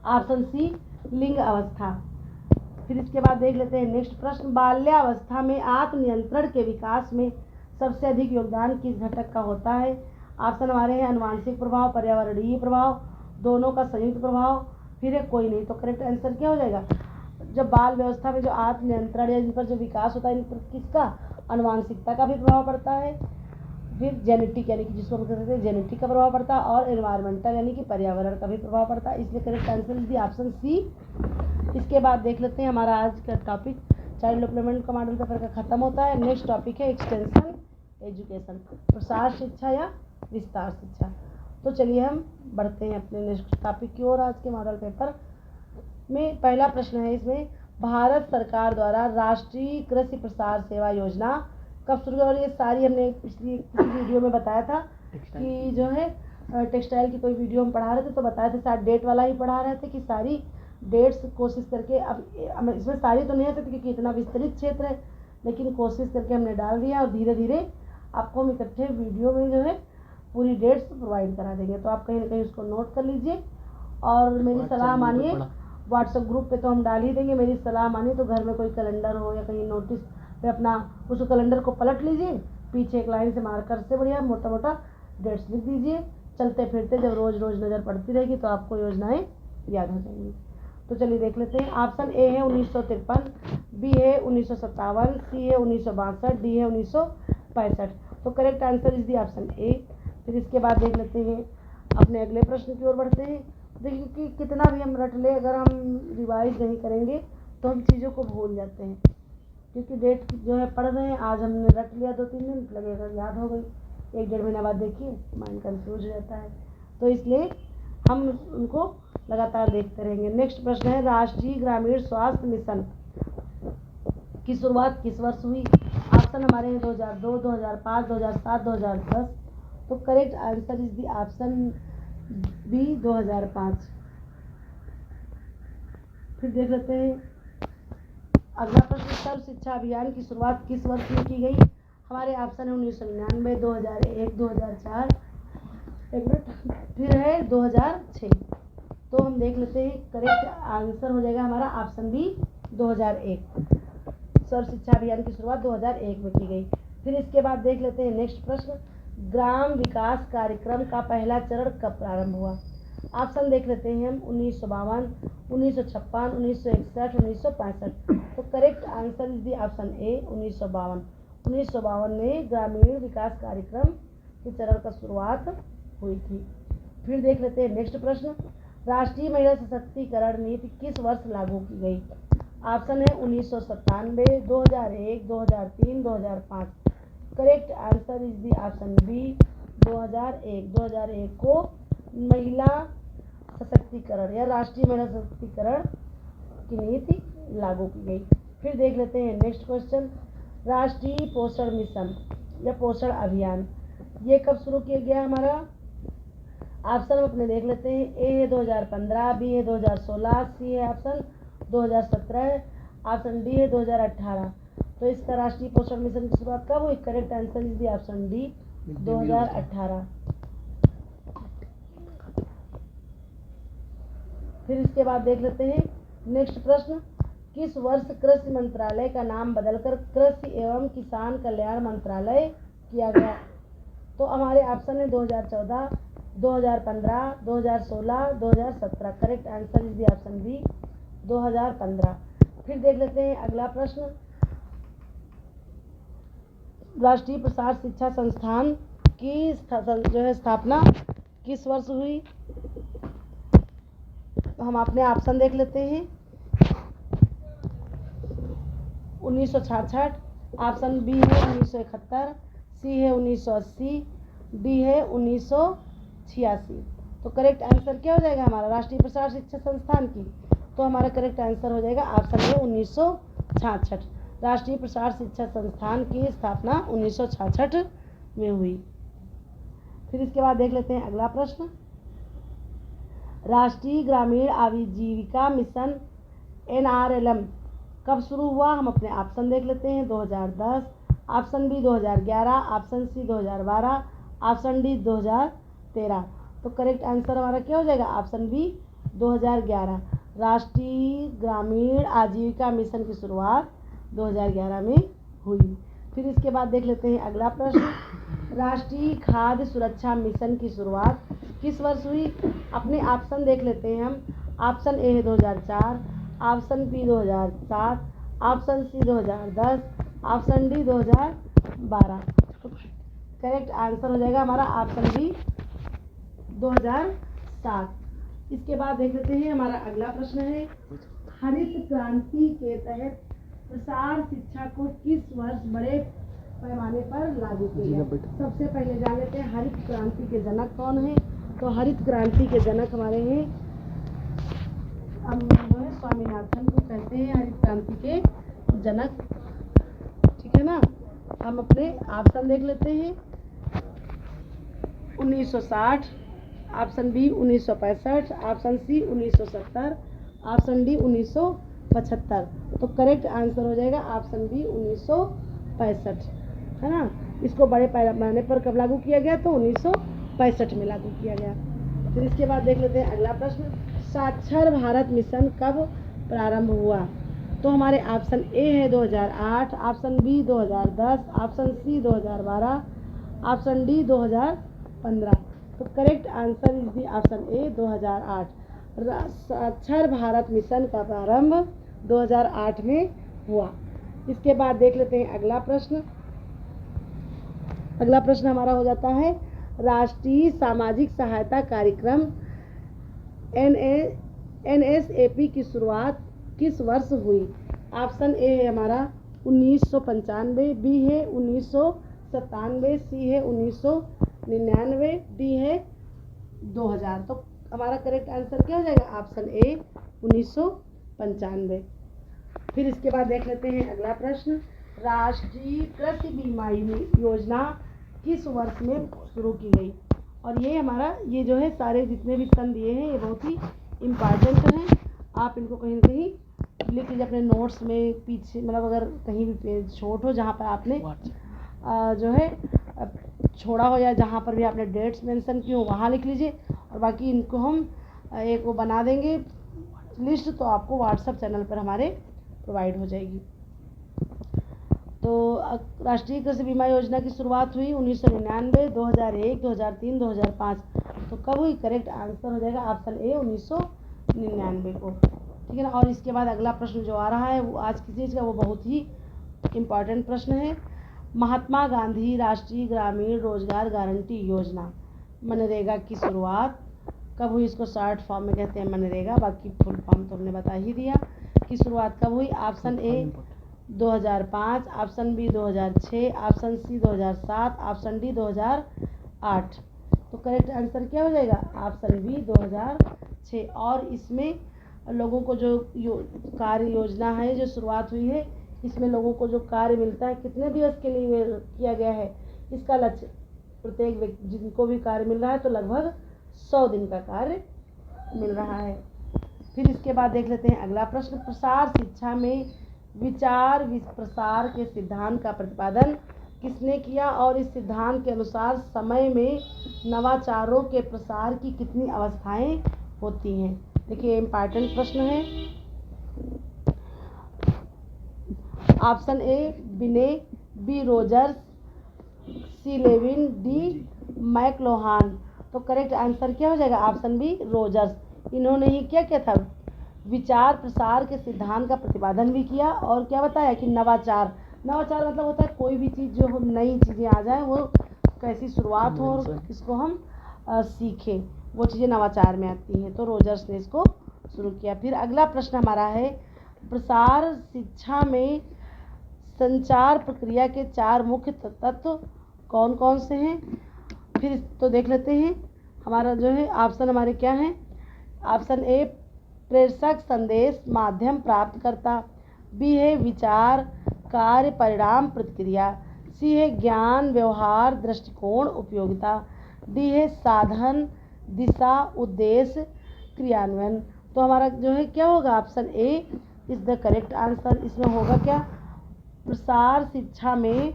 ऑप्शन सी लिंग अवस्था। फिर इसके बाद देख लेते हैं नेक्स्ट प्रश्न। बाल्यावस्था में आत्मनियंत्रण के विकास में सबसे अधिक योगदान किस घटक का होता है? ऑप्शन हमारे हैं आनुवांशिक प्रभाव, पर्यावरणीय प्रभाव, दोनों का संयुक्त प्रभाव, फिर है कोई नहीं। तो करेक्ट आंसर क्या हो जाएगा? जब बाल व्यवस्था में जो आत्मनियंत्रण या इन पर जो विकास होता है, इन पर किसका? अनुवांशिकता का भी प्रभाव पड़ता है, फिर जेनेटिक यानी कि जिसको हम कहते हैं जेनेटिक का प्रभाव पड़ता है, और एनवायरमेंटल यानी कि पर्यावरण का भी प्रभाव पड़ता है। इसलिए correct answer is the option C. इसके बाद देख लेते हैं हमारा आज का टॉपिक चाइल्ड डेवलपमेंट का मॉडल पेपर का खत्म होता है। नेक्स्ट टॉपिक है एक्सटेंशन एजुकेशन, प्रसार शिक्षा या विस्तार शिक्षा। तो चलिए हम बढ़ते हैं अपने नेक्स्ट टॉपिक की ओर। आज के मॉडल पेपर में पहला प्रश्न है इसमें, भारत सरकार द्वारा राष्ट्रीय कृषि प्रसार सेवा योजना कब शुरू हुई? और ये सारी हमने पिछली वीडियो में बताया था कि जो है टेक्सटाइल की कोई वीडियो हम पढ़ा रहे थे तो बताए थे, शायद डेट वाला ही पढ़ा रहे थे कि सारी डेट्स कोशिश करके, अब इसमें सारी तो नहीं आ सकती क्योंकि इतना विस्तृत क्षेत्र है, लेकिन कोशिश करके हमने डाल दिया और धीरे धीरे आपको हम इकट्ठे वीडियो में जो है पूरी डेट्स प्रोवाइड करा देंगे। तो आप कहीं ना कहीं उसको नोट कर लीजिए और मेरी सलाह मानिए। व्हाट्सएप ग्रुप पे तो हम डाल ही देंगे, मेरी सलाह मानिए तो घर में कोई कैलेंडर हो या कहीं नोटिस पे अपना उस कैलेंडर को पलट लीजिए, पीछे एक लाइन से मार्कर से बढ़िया मोटा मोटा डेट्स लिख दीजिए। चलते फिरते जब रोज़ रोज़ नज़र पड़ती रहेगी तो आपको योजनाएं याद हो जाएंगी। तो चलिए देख लेते हैं। ऑप्शन ए है 1953, बी है 1957, सी है 1962, डी है 1965। तो correct answer is the option ए। फिर इसके बाद देख लेते हैं अपने अगले प्रश्न की ओर बढ़ते हैं। देखिए कि कितना भी हम रट ले, अगर हम रिवाइज नहीं करेंगे तो हम चीज़ों को भूल जाते हैं, क्योंकि डेट जो है पढ़ रहे हैं, आज हमने रट लिया 2-3 दिन लगेगा याद हो गई, 1-1.5 महीना बाद देखिए माइंड कंफ्यूज हो जाता है। तो इसलिए हम उनको लगातार देखते रहेंगे। नेक्स्ट प्रश्न है, राष्ट्रीय ग्रामीण स्वास्थ्य मिशन की शुरुआत किस वर्ष हुई? ऑप्शन हमारे हैं 2002, 2005, 2007, 2010। तो correct answer is the option B 2005। फिर देख लेते हैं अगला प्रश्न, सर्व शिक्षा अभियान की शुरुआत किस वर्ष में की गई? हमारे ऑप्शन है 1999, 2001, 2004, एक मिनट, फिर है 2006। तो हम देख लेते हैं करेक्ट आंसर हो जाएगा हमारा ऑप्शन बी 2001। सर्व शिक्षा अभियान की शुरुआत 2001 में की गई। फिर इसके बाद देख लेते हैं नेक्स्ट प्रश्न, ग्राम विकास कार्यक्रम का पहला चरण कब प्रारंभ हुआ? ऑप्शन देख लेते हैं हम 1952, 1956, 1961, 1965। तो correct answer is the option ए 1952। 1952 में ग्रामीण विकास कार्यक्रम के चरण का शुरुआत हुई थी। फिर देख लेते हैं नेक्स्ट प्रश्न, राष्ट्रीय महिला सशक्तिकरण नीति किस वर्ष लागू की गई? ऑप्शन है 1997, 2001, 2003, 2005। Correct answer is the option B 2001। 2001 को महिला सशक्तिकरण या राष्ट्रीय महिला सशक्तिकरण की नीति लागू की गई। फिर देख लेते हैं नेक्स्ट क्वेश्चन, राष्ट्रीय पोषण मिशन या पोषण अभियान ये कब शुरू किया गया हमारा? ऑप्शन हम अपने देख लेते हैं, ए है 2015, बी है 2016, सी है ऑप्शन 2017, ऑप्शन डी है 2018। तो इसका राष्ट्रीय पोषण मिशन की शुरुआत कब हुई? Correct answer is the option D 2018। फिर इसके बाद देख लेते हैं नेक्स्ट प्रश्न, किस वर्ष कृषि मंत्रालय का नाम बदलकर कृषि एवं किसान कल्याण मंत्रालय किया गया? तो हमारे ऑप्शन है 2014, 2015, 2016, 2017। Correct answer is the option B 2015। फिर देख लेते हैं अगला प्रश्न, राष्ट्रीय प्रसार शिक्षा संस्थान की जो है स्थापना किस वर्ष हुई? हम अपने ऑप्शन देख लेते हैं, 1966, ऑप्शन बी है 1971, सी है 1980, डी है 1986। तो करेक्ट आंसर क्या हो जाएगा हमारा राष्ट्रीय प्रसार शिक्षा संस्थान की? तो हमारा करेक्ट आंसर हो जाएगा ऑप्शन है 1966। राष्ट्रीय प्रसार शिक्षा संस्थान की स्थापना 1966 में हुई। फिर इसके बाद देख लेते हैं अगला प्रश्न। राष्ट्रीय ग्रामीण आजीविका मिशन NRLM कब शुरू हुआ? हम अपने ऑप्शन देख लेते हैं। 2010, option B 2011, option C 2012, option D 2013। तो करेक्ट आंसर हमारा क्या हो जाएगा? Option B 2011। राष्ट्रीय ग्रामीण आजीविका मिशन की शुरुआत 2011 में हुई। फिर इसके बाद देख लेते हैं अगला प्रश्न। राष्ट्रीय खाद्य सुरक्षा मिशन की शुरुआत किस वर्ष हुई? अपने ऑप्शन देख लेते हैं हम। ऑप्शन ए है 2004, option B 2007, option C 2010, option D 2012। तो करेक्ट आंसर हो जाएगा हमारा ऑप्शन बी 2007। इसके बाद देख लेते हैं हमारा अगला प्रश्न है। हरित क्रांति के तहत प्रसार शिक्षा को किस वर्ष बड़े पैमाने पर लागू किया गया? सबसे पहले जान लेते हैं हरित क्रांति के जनक कौन है। तो हरित क्रांति के जनक हमारे हैं स्वामीनाथन को कहते हैं हरित क्रांति के जनक। ठीक है ना। हम अपने ऑप्शन देख लेते हैं। 1960, option B 1965, option C 1970, option D 1975। तो करेक्ट आंसर हो जाएगा ऑप्शन बी 1965, है ना। इसको बड़े पैमाने पर कब लागू किया गया? तो 1965 में लागू किया गया। फिर इसके बाद देख लेते हैं अगला प्रश्न। साक्षर भारत मिशन कब प्रारंभ हुआ? तो हमारे ऑप्शन ए है 2008, option B 2010, option C 2012, option D 2015। तो correct answer is the option A 2008। साक्षर भारत मिशन का प्रारंभ 2008 में हुआ। इसके बाद देख लेते हैं अगला प्रश्न। अगला प्रश्न हमारा हो जाता है राष्ट्रीय सामाजिक सहायता कार्यक्रम NSAP की शुरुआत किस वर्ष हुई? ऑप्शन ए है हमारा 1995, बी है 1997, सी है 1999, डी है 2000। तो हमारा करेक्ट आंसर क्या हो जाएगा? Option A 1995। फिर इसके बाद देख लेते हैं अगला प्रश्न। राष्ट्रीय कृषि बीमा योजना किस वर्ष में शुरू की गई? और ये हमारा ये जो है सारे जितने भी सन दिए हैं ये बहुत ही इम्पॉर्टेंट हैं। आप इनको कहीं ना कहीं लिख लीजिए अपने नोट्स में पीछे, मतलब अगर कहीं भी पेज छोट हो जहाँ पर आपने जो है छोड़ा हो या जहाँ पर भी आपने डेट्स मेंशन की हो वहाँ लिख लीजिए। और बाकी इनको हम एक वो बना देंगे लिस्ट, तो आपको व्हाट्सएप चैनल पर हमारे प्रोवाइड हो जाएगी। तो राष्ट्रीय कृषि बीमा योजना की शुरुआत हुई 1999, 2001, 2003, 2005। तो कब हुई? करेक्ट आंसर हो जाएगा ऑप्शन ए 1999 को। ठीक है ना। और इसके बाद अगला प्रश्न जो आ रहा है वो आज की चीज़ का वो बहुत ही इम्पॉर्टेंट प्रश्न है। महात्मा गांधी राष्ट्रीय ग्रामीण रोजगार गारंटी योजना मनरेगा की शुरुआत कब हुई? इसको शॉर्ट फॉर्म में कहते हैं मनरेगा, बाकी फुल फॉर्म तो हमने बता ही दिया कि शुरुआत कब हुई। Option A 2005, option B 2006, option C 2007, option D 2008। तो करेक्ट आंसर क्या हो जाएगा? Option B 2006। और इसमें लोगों को जो कार्य योजना है जो शुरुआत हुई है, इसमें लोगों को जो कार्य मिलता है कितने दिवस के लिए किया गया है? इसका लक्ष्य प्रत्येक व्यक्ति जिनको भी कार्य मिल रहा है तो लगभग 100 दिन का कार्य मिल रहा है। फिर इसके बाद देख लेते हैं अगला प्रश्न। प्रसार शिक्षा में विचार प्रसार के सिद्धांत का प्रतिपादन किसने किया? और इस सिद्धांत के अनुसार समय में नवाचारों के प्रसार की कितनी अवस्थाएं होती हैं? देखिए इम्पॉर्टेंट प्रश्न है। Option A Binet, B Rogers, C Lewin, D McLuhan. तो करेक्ट आंसर क्या हो जाएगा? Option B Rogers. इन्होंने ही क्या किया था? विचार प्रसार के सिद्धांत का प्रतिपादन भी किया और क्या बताया कि नवाचार मतलब होता है कोई भी चीज़ जो नई चीज़ें आ जाए वो कैसी शुरुआत हो और इसको हम सीखें, वो चीज़ें नवाचार में आती हैं। तो रोजर्स ने इसको शुरू किया। फिर अगला प्रश्न हमारा है प्रसार शिक्षा में संचार प्रक्रिया के 4 मुख्य तत्व कौन कौन से हैं? फिर तो देख लेते हैं हमारा जो है ऑप्शन हमारे क्या हैं। ऑप्शन ए प्रेषक संदेश माध्यम प्राप्त करता, बी है विचार कार्य परिणाम प्रतिक्रिया, सी है ज्ञान व्यवहार दृष्टिकोण उपयोगिता, डी है साधन, दिशा, उद्देश्य, क्रियान्वयन। तो हमारा जो है क्या होगा, option A is the correct answer. इसमें होगा क्या, प्रसार शिक्षा में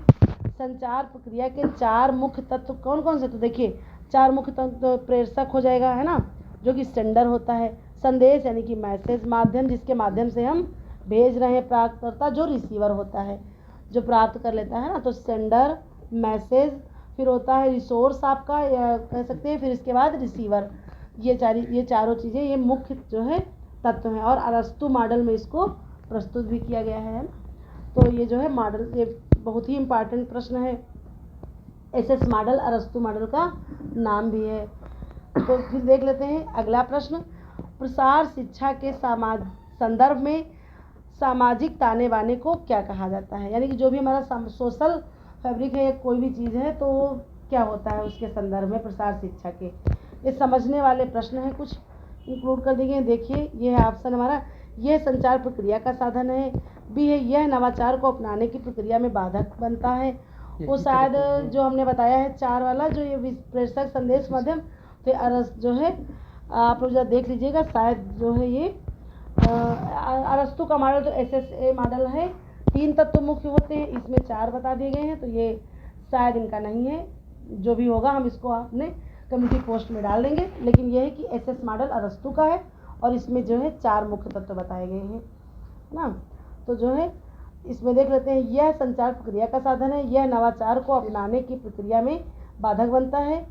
संचार प्रक्रिया के 4 मुख्य तत्व कौन कौन से। तो देखिए 4 मुख्य तत्व, तो प्रेषक हो जाएगा, है ना, जो कि सेंडर होता है, संदेश यानी कि मैसेज, माध्यम जिसके माध्यम से हम भेज रहे हैं, प्राप्तकर्ता जो रिसीवर होता है, जो प्राप्त कर लेता है ना, तो सेंडर, मैसेज, फिर होता है रिसोर्स आपका, या कह सकते हैं, फिर इसके बाद रिसीवर। ये चारों चीज़ें ये मुख्य जो है तत्व हैं, और अरस्तु मॉडल में इसको प्रस्तुत भी किया गया है ना। तो ये जो है मॉडल, ये बहुत ही इम्पॉर्टेंट प्रश्न है। एसएस मॉडल अरस्तु मॉडल का नाम भी है। तो फिर देख लेते हैं अगला प्रश्न, प्रसार शिक्षा के संदर्भ में सामाजिक ताने बाने को क्या कहा जाता है। यानी कि जो भी हमारा सोशल फैब्रिक है या कोई भी चीज़ है, तो वो क्या होता है उसके संदर्भ में प्रसार शिक्षा के। ये समझने वाले प्रश्न हैं, कुछ इंक्लूड कर दिए। देखिए ये है ऑप्शन हमारा, यह संचार प्रक्रिया का साधन है। बी है, यह नवाचार को अपनाने की प्रक्रिया में बाधक बनता है। वो शायद जो हमने बताया है 4 वाला, जो ये प्रेषक, संदेश, माध्यम, तो जो है आप लोग जरा देख लीजिएगा, शायद जो है ये अरस्तु का मॉडल तो SSA मॉडल है। 3 तत्व मुख्य होते हैं, इसमें 4 बता दिए गए हैं, तो ये शायद इनका नहीं है। जो भी होगा हम इसको आपने कम्युनिटी पोस्ट में डाल देंगे। लेकिन यह है कि SS मॉडल अरस्तु का है, और इसमें जो है 4 मुख्य तत्व बताए गए हैं ना। तो जो है इसमें देख लेते हैं, यह संचार प्रक्रिया का साधन है, यह नवाचार को अपनाने की प्रक्रिया में बाधक बनता है,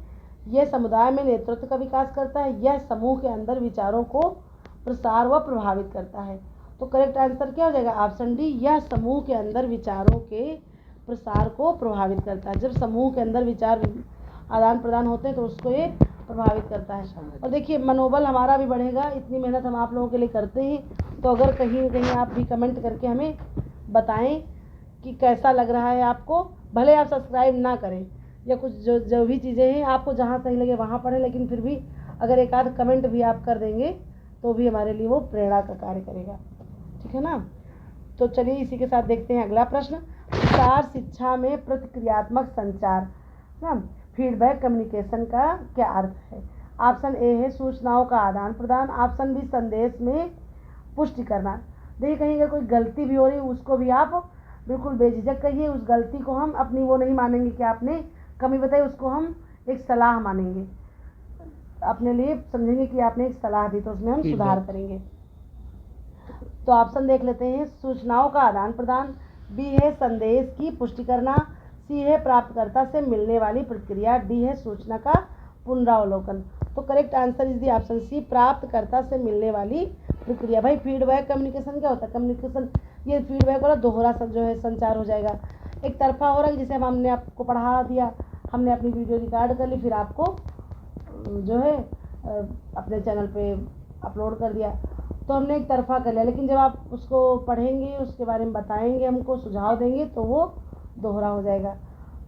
यह समुदाय में नेतृत्व का विकास करता है, यह समूह के अंदर विचारों को प्रसार व प्रभावित करता है। तो करेक्ट आंसर क्या हो जाएगा, ऑप्शन डी, यह समूह के अंदर विचारों के प्रसार को प्रभावित करता है। जब समूह के अंदर विचार आदान प्रदान होते हैं तो उसको ये प्रभावित करता है। और देखिए मनोबल हमारा भी बढ़ेगा, इतनी मेहनत हम आप लोगों के लिए करते हैं। तो अगर कहीं न कहीं आप भी कमेंट करके हमें बताएं कि कैसा लग रहा है आपको, भले आप सब्सक्राइब ना करें या कुछ जो भी चीज़ें हैं आपको जहाँ सही लगे वहाँ पढ़ें, लेकिन फिर भी अगर एक आध कमेंट भी आप कर देंगे तो भी हमारे लिए वो प्रेरणा का कार्य करेगा, ठीक है ना। तो चलिए इसी के साथ देखते हैं अगला प्रश्न, प्रसार शिक्षा में प्रतिक्रियात्मक संचार ना, फीडबैक कम्युनिकेशन का क्या अर्थ है। ऑप्शन ए है सूचनाओं का आदान प्रदान, ऑप्शन बी संदेश में पुष्टि करना। देखिए कहीं अगर कोई गलती भी हो रही है उसको भी आप बिल्कुल बेझिझक कहिए, उस गलती को हम अपनी वो नहीं मानेंगे कि आपने कमी बताई, उसको हम एक सलाह मानेंगे, अपने लिए समझेंगे कि आपने एक सलाह दी, तो उसमें हम सुधार करेंगे। तो ऑप्शन देख लेते हैं, सूचनाओं का आदान प्रदान, बी है संदेश की पुष्टि करना, सी है प्राप्तकर्ता से मिलने वाली प्रक्रिया, डी है सूचना का पुनरावलोकन। तो correct answer is the option C, प्राप्तकर्ता से मिलने वाली प्रक्रिया। भाई फीडबैक कम्युनिकेशन क्या होता है, कम्युनिकेशन ये फीडबैक वाला दोहरा सब जो है संचार हो जाएगा, एक तरफा हो रहा है, जिसे हमने आपको पढ़ा दिया, हमने अपनी वीडियो रिकॉर्ड कर ली, फिर आपको जो है अपने चैनल पे अपलोड कर दिया, तो हमने एक तरफा कर लिया। लेकिन जब आप उसको पढ़ेंगे, उसके बारे में बताएंगे, हमको सुझाव देंगे, तो वो दोहरा हो जाएगा।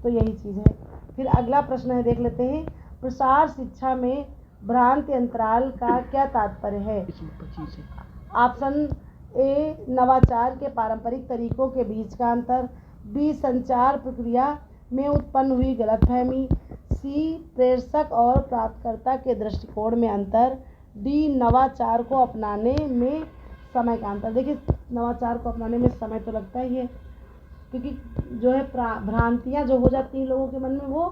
तो यही चीज़ है। फिर अगला प्रश्न है, देख लेते हैं, प्रसार शिक्षा में भ्रांति अंतराल का क्या तात्पर्य है। ऑप्शन ए नवाचार के पारंपरिक तरीकों के बीच का अंतर, बी संचार प्रक्रिया में उत्पन्न हुई गलतफहमी, सी प्रेषक और प्राप्तकर्ता के दृष्टिकोण में अंतर, डी नवाचार को अपनाने में समय का अंतर। देखिए नवाचार को अपनाने में समय तो लगता ही है, क्योंकि जो है भ्रांतियाँ जो हो जाती हैं लोगों के मन में वो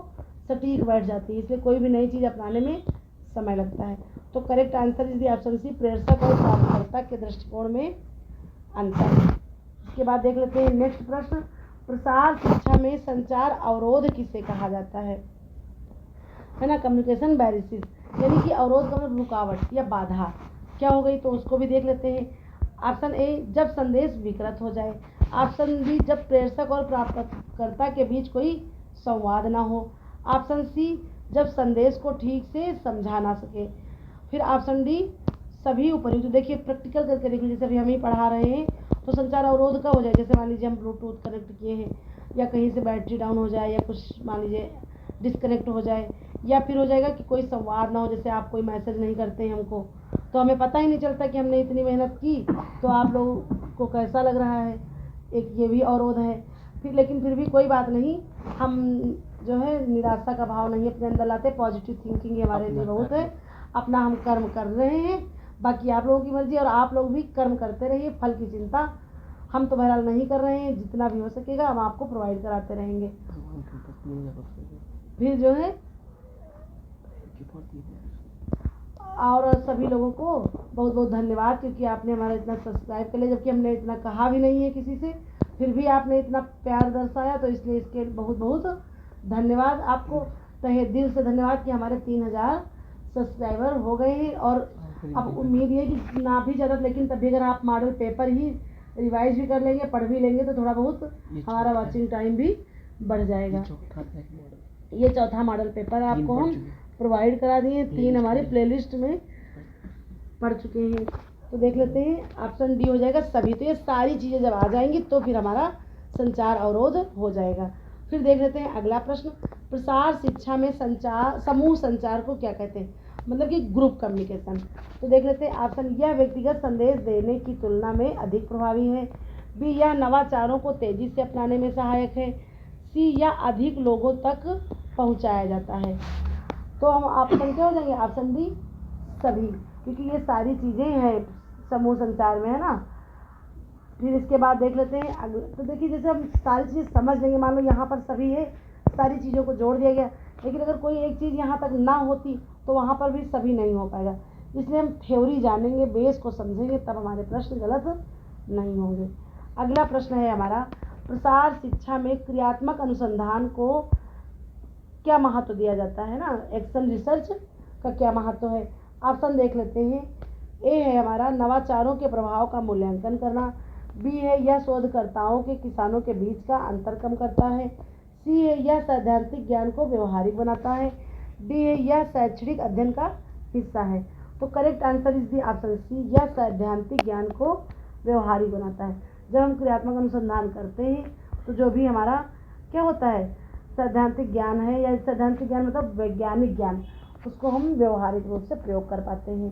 सटीक बैठ जाती है, इसलिए कोई भी नई चीज़ अपनाने में समय लगता है। तो correct answer is the option C, प्रेषक और प्राप्तकर्ता के दृष्टिकोण में अंतर। इसके बाद देख लेते हैं नेक्स्ट प्रश्न, प्रसार शिक्षा में संचार अवरोध किसे कहा जाता है ना, कम्युनिकेशन बैरियर्स, यानी कि अवरोध का मतलब रुकावट या बाधा क्या हो गई, तो उसको भी देख लेते हैं। ऑप्शन ए जब संदेश विकृत हो जाए, ऑप्शन बी जब प्रेषक और प्राप्तकर्ता के बीच कोई संवाद ना हो, ऑप्शन सी जब संदेश को ठीक से समझा ना सके, फिर ऑप्शन डी सभी उपयुक्त। देखिए प्रैक्टिकल करके देखिए, जैसे अभी हम ही पढ़ा रहे हैं, तो संचार अवरोध कब हो जाए, जैसे मान लीजिए हम ब्लूटूथ कनेक्ट किए हैं, या कहीं से बैटरी डाउन हो जाए, या कुछ मान लीजिए डिस्कनेक्ट हो जाए, या फिर हो जाएगा कि कोई संवाद ना हो, जैसे आप कोई मैसेज नहीं करते हैं हमको, तो हमें पता ही नहीं चलता कि हमने इतनी मेहनत की, तो आप लोगों को कैसा लग रहा है, एक ये भी अवरोध है। फिर लेकिन फिर भी कोई बात नहीं, हम जो है निराशा का भाव नहीं अपने अंदर लाते। पॉजिटिव थिंकिंग हमारे लिए बहुत है। अपना हम कर्म कर रहे हैं, बाकी आप लोगों की मर्जी, और आप लोग भी कर्म करते रहिए। फल की चिंता हम तो बहरहाल नहीं कर रहे हैं, जितना भी हो सकेगा हम आपको प्रोवाइड कराते रहेंगे। फिर जो है और सभी लोगों को बहुत बहुत धन्यवाद, क्योंकि आपने हमारा इतना सब्सक्राइब कर लिया, जबकि हमने इतना कहा भी नहीं है किसी से, फिर भी आपने इतना प्यार दर्शाया, तो इसलिए इसके बहुत बहुत धन्यवाद आपको। तहे दिल से धन्यवाद कि हमारे 3000 सब्सक्राइबर हो गए हैं। और अब उम्मीद है कि ना भी ज़्यादा, लेकिन तभी अगर आप मॉडल पेपर ही रिवाइज भी कर लेंगे, पढ़ भी लेंगे, तो थोड़ा बहुत हमारा वॉचिंग टाइम भी बढ़ जाएगा। ये चौथा मॉडल पेपर आपको हम प्रोवाइड करा दिए। 3 हमारे प्लेलिस्ट में पढ़ चुके हैं। तो देख लेते हैं, ऑप्शन डी हो जाएगा सभी। तो ये सारी चीज़ें जब आ जाएंगी तो फिर हमारा संचार अवरोध हो जाएगा। फिर देख लेते हैं अगला प्रश्न, प्रसार शिक्षा में संचार, समूह संचार को क्या कहते हैं, मतलब कि ग्रुप कम्युनिकेशन। तो देख लेते हैं ऑप्शन, यह व्यक्तिगत संदेश देने की तुलना में अधिक प्रभावी है। बी, यह नवाचारों को तेजी से अपनाने में सहायक है। सी, या अधिक लोगों तक पहुंचाया जाता है। तो हम ऑप्शन क्या हो जाएंगे, ऑप्शन डी सभी, क्योंकि ये सारी चीज़ें हैं समूह संचार में, है ना। फिर इसके बाद देख लेते हैं तो देखिए, जैसे हम सारी चीज़ समझ लेंगे, मान लो यहाँ पर सभी है, सारी चीज़ों को जोड़ दिया गया, लेकिन अगर कोई एक चीज़ यहाँ तक ना होती तो वहाँ पर भी सभी नहीं हो पाएगा। इसलिए हम थ्योरी जानेंगे, बेस को समझेंगे, तब हमारे प्रश्न गलत नहीं होंगे। अगला प्रश्न है हमारा, प्रसार शिक्षा में क्रियात्मक अनुसंधान को क्या महत्व दिया जाता है ना, एक्शन रिसर्च का क्या महत्व है। ऑप्शन देख लेते हैं, ए है हमारा नवाचारों के प्रभाव का मूल्यांकन करना। बी है यह शोधकर्ताओं के किसानों के बीच का अंतर कम करता है। सी है यह सैद्धांतिक ज्ञान को व्यवहारिक बनाता है। डी है यह शैक्षणिक अध्ययन का हिस्सा है। तो correct answer is the option C, यह सैद्धांतिक ज्ञान को व्यवहारिक बनाता है। जब हम क्रियात्मक अनुसंधान करते हैं तो जो भी हमारा क्या होता है, सैद्धांतिक ज्ञान है, या सैद्धांतिक ज्ञान मतलब वैज्ञानिक ज्ञान, उसको हम व्यवहारिक रूप से प्रयोग कर पाते हैं।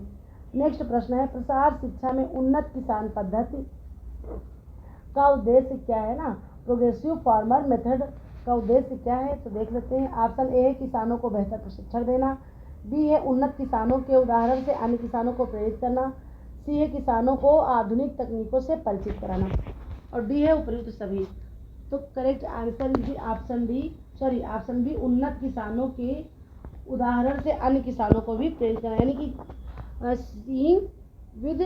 नेक्स्ट प्रश्न है, प्रसार शिक्षा में उन्नत किसान पद्धति का उद्देश्य क्या है ना, प्रोग्रेसिव फार्मर मेथड का उद्देश्य क्या है। तो देख लेते हैं, ऑप्शन ए है किसानों को बेहतर प्रशिक्षण देना। बी है उन्नत किसानों के उदाहरण से अन्य किसानों को प्रेरित करना। सी है किसानों को आधुनिक तकनीकों से परिचित कराना। और डी है उपयुक्त सभी। तो correct answer is option D, option B, उन्नत किसानों के उदाहरण से अन्य किसानों को भी प्रेरित करना, यानी कि सीइंग विद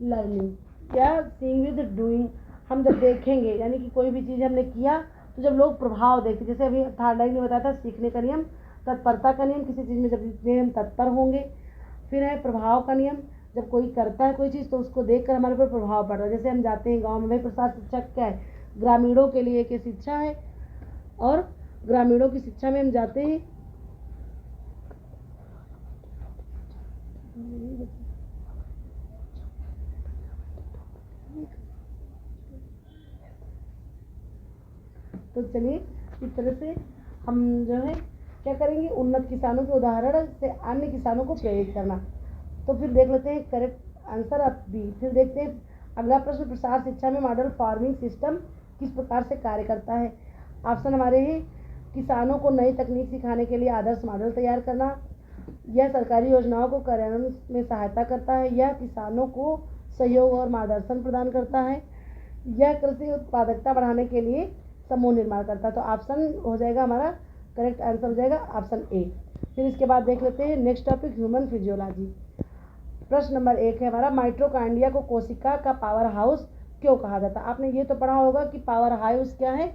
लर्निंग या सीइंग विद डूइंग। हम जब देखेंगे, यानी कि कोई भी चीज़ हमने किया तो जब लोग प्रभाव देखते, जैसे अभी थर्ड लाइन में बताया था सीखने का नियम, तत्परता का नियम, किसी चीज़ में जब हम तत्पर होंगे। फिर है प्रभाव का नियम, जब कोई करता है कोई चीज़ तो उसको देखकर हमारे ऊपर प्रभाव पड़ रहा है। जैसे हम जाते हैं गाँव में, भाई प्रसार शिक्षा क्या है, ग्रामीणों के लिए एक शिक्षा है, और ग्रामीणों की शिक्षा में हम जाते हैं तो चलिए इस तरह से हम जो है क्या करेंगे, उन्नत किसानों के उदाहरण से अन्य किसानों को प्रेरित करना। तो फिर देख लेते हैं करेक्ट आंसर अब बी। फिर देखते हैं अगला प्रश्न, प्रसार शिक्षा में मॉडल फार्मिंग सिस्टम किस प्रकार से कार्य करता है। ऑप्शन हमारे हैं, किसानों को नई तकनीक सिखाने के लिए आदर्श मॉडल तैयार करना, यह सरकारी योजनाओं को कार्यान्वयन में सहायता करता है, यह किसानों को सहयोग और मार्गदर्शन प्रदान करता है, यह कृषि उत्पादकता बढ़ाने के लिए समूह निर्माण करता है। तो ऑप्शन हो जाएगा हमारा करेक्ट आंसर हो जाएगा ऑप्शन ए। फिर इसके बाद देख लेते हैं नेक्स्ट टॉपिक, ह्यूमन फिजियोलॉजी। प्रश्न नंबर 1 है हमारा, माइटोकॉन्ड्रिया को कोशिका का पावर हाउस क्यों कहा जाता है। आपने ये तो पढ़ा होगा कि पावर हाउस क्या है,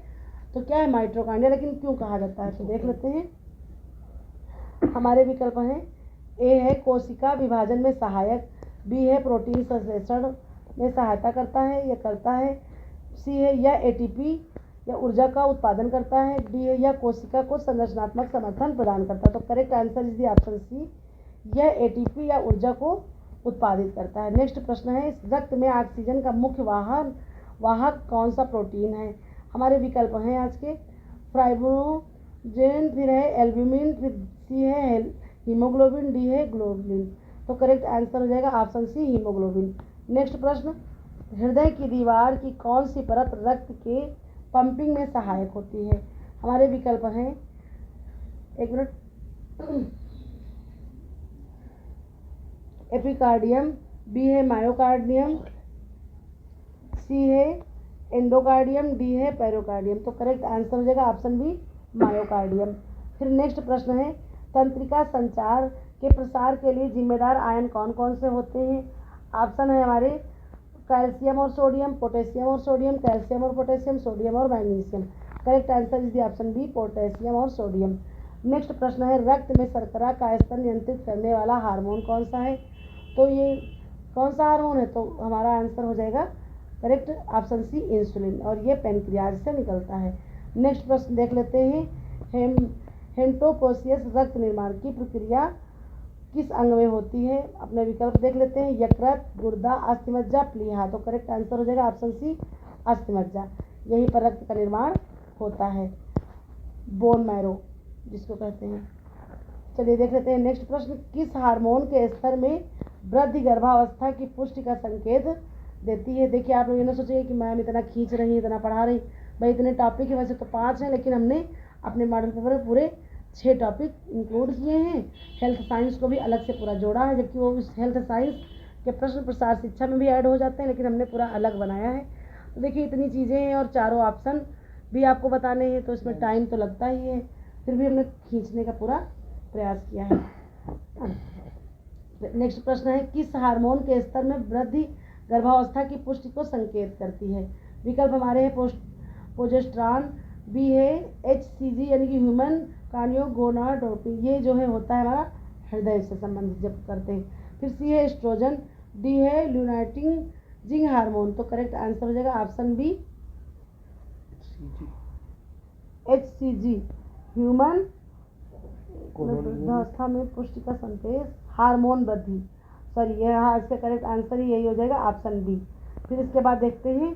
तो क्या है माइटोकॉन्ड्रिया, लेकिन क्यों कहा जाता है। तो देख लेते हैं, हमारे विकल्प हैं, ए है कोशिका विभाजन में सहायक, बी है प्रोटीन संश्लेषण में सहायता करता है या करता है, सी है यह एटीपी या ऊर्जा का उत्पादन करता है, डी है यह कोशिका को संरचनात्मक समर्थन प्रदान करता है। तो correct answer is the option C, यह एटीपी या ऊर्जा को उत्पादित करता है। नेक्स्ट प्रश्न है, रक्त में ऑक्सीजन का मुख्य वाहक कौन सा प्रोटीन है। हमारे विकल्प हैं आज के, फाइब्रोजेन, फिर है एल्ब्यूमिन, फिर सी है हीमोग्लोबिन, डी है ग्लोबुलिन। तो करेक्ट आंसर हो जाएगा ऑप्शन सी, हीमोग्लोबिन। नेक्स्ट प्रश्न, हृदय की दीवार की कौन सी परत रक्त के पंपिंग में सहायक होती है। हमारे विकल्प हैं, एक मिनट। एपिकार्डियम, बी है मायोकार्डियम, सी है एंडोकार्डियम, डी है पेरोकार्डियम। तो करेक्ट आंसर हो जाएगा ऑप्शन बी मायोकार्डियम। फिर नेक्स्ट प्रश्न है तंत्रिका संचार के प्रसार के लिए जिम्मेदार आयन कौन कौन से होते हैं। ऑप्शन है हमारे कैल्शियम और सोडियम, पोटेशियम और सोडियम, कैल्शियम और पोटेशियम, सोडियम और magnesium. Correct answer is the option B potassium और सोडियम। नेक्स्ट प्रश्न है रक्त में शर्करा का स्तर नियंत्रित करने वाला हार्मोन कौन सा है। तो ये कौन सा हार्मोन है, तो हमारा आंसर हो जाएगा करेक्ट ऑप्शन सी इंसुलिन, और ये पेनक्रियाज से निकलता है। नेक्स्ट प्रश्न देख लेते हैं हेमटोपोसियस रक्त निर्माण की प्रक्रिया किस अंग में होती है। अपने विकल्प देख लेते हैं यकृत, गुर्दा, अस्थिमज्जा, प्लीहा। तो करेक्ट आंसर हो जाएगा ऑप्शन सी अस्थिमज्जा, यहीं पर रक्त का निर्माण होता है, बोन मैरो जिसको कहते हैं। चलिए देख लेते हैं नेक्स्ट प्रश्न किस हार्मोन के स्तर में वृद्धि गर्भावस्था की पुष्टि का संकेत देती है। देखिए आप लोग ये ना सोचिए कि मैम इतना खींच रही है, इतना पढ़ा रही, भाई इतने टॉपिक है, वैसे तो 5 हैं, लेकिन हमने अपने मॉडल पेपर में पूरे 6 टॉपिक इंक्लूड किए हैं। हेल्थ साइंस को भी अलग से पूरा जोड़ा है, जबकि वो उस हेल्थ साइंस के प्रश्न प्रसार शिक्षा में भी ऐड हो जाते हैं, लेकिन हमने पूरा अलग बनाया है। तो देखिए इतनी चीज़ें हैं और चारों ऑप्शन भी आपको बताने हैं, तो इसमें टाइम तो लगता ही है, फिर भी हमने खींचने का पूरा प्रयास किया है। नेक्स्ट प्रश्न है किस हार्मोन के स्तर में वृद्धि गर्भावस्था की पुष्टि को संकेत करती है। विकल्प हमारे हैं प्रोजेस्टेरॉन, बी है HCG यानी कि ह्यूमन कार्डियोगोनाडोट्रोपिन, ये जो है होता है हमारा हृदय से संबंधित जब करते हैं। फिर सी है एस्ट्रोजन, डी है ल्यूटिनिजिंग हार्मोन। तो करेक्ट आंसर हो जाएगा ऑप्शन बी HCG ह्यूमन गर्भावस्था में पुष्टि का संकेत हार्मोन वृद्धि, सॉरी यहाँ इसका करेक्ट आंसर ही यही हो जाएगा ऑप्शन बी। फिर इसके बाद देखते हैं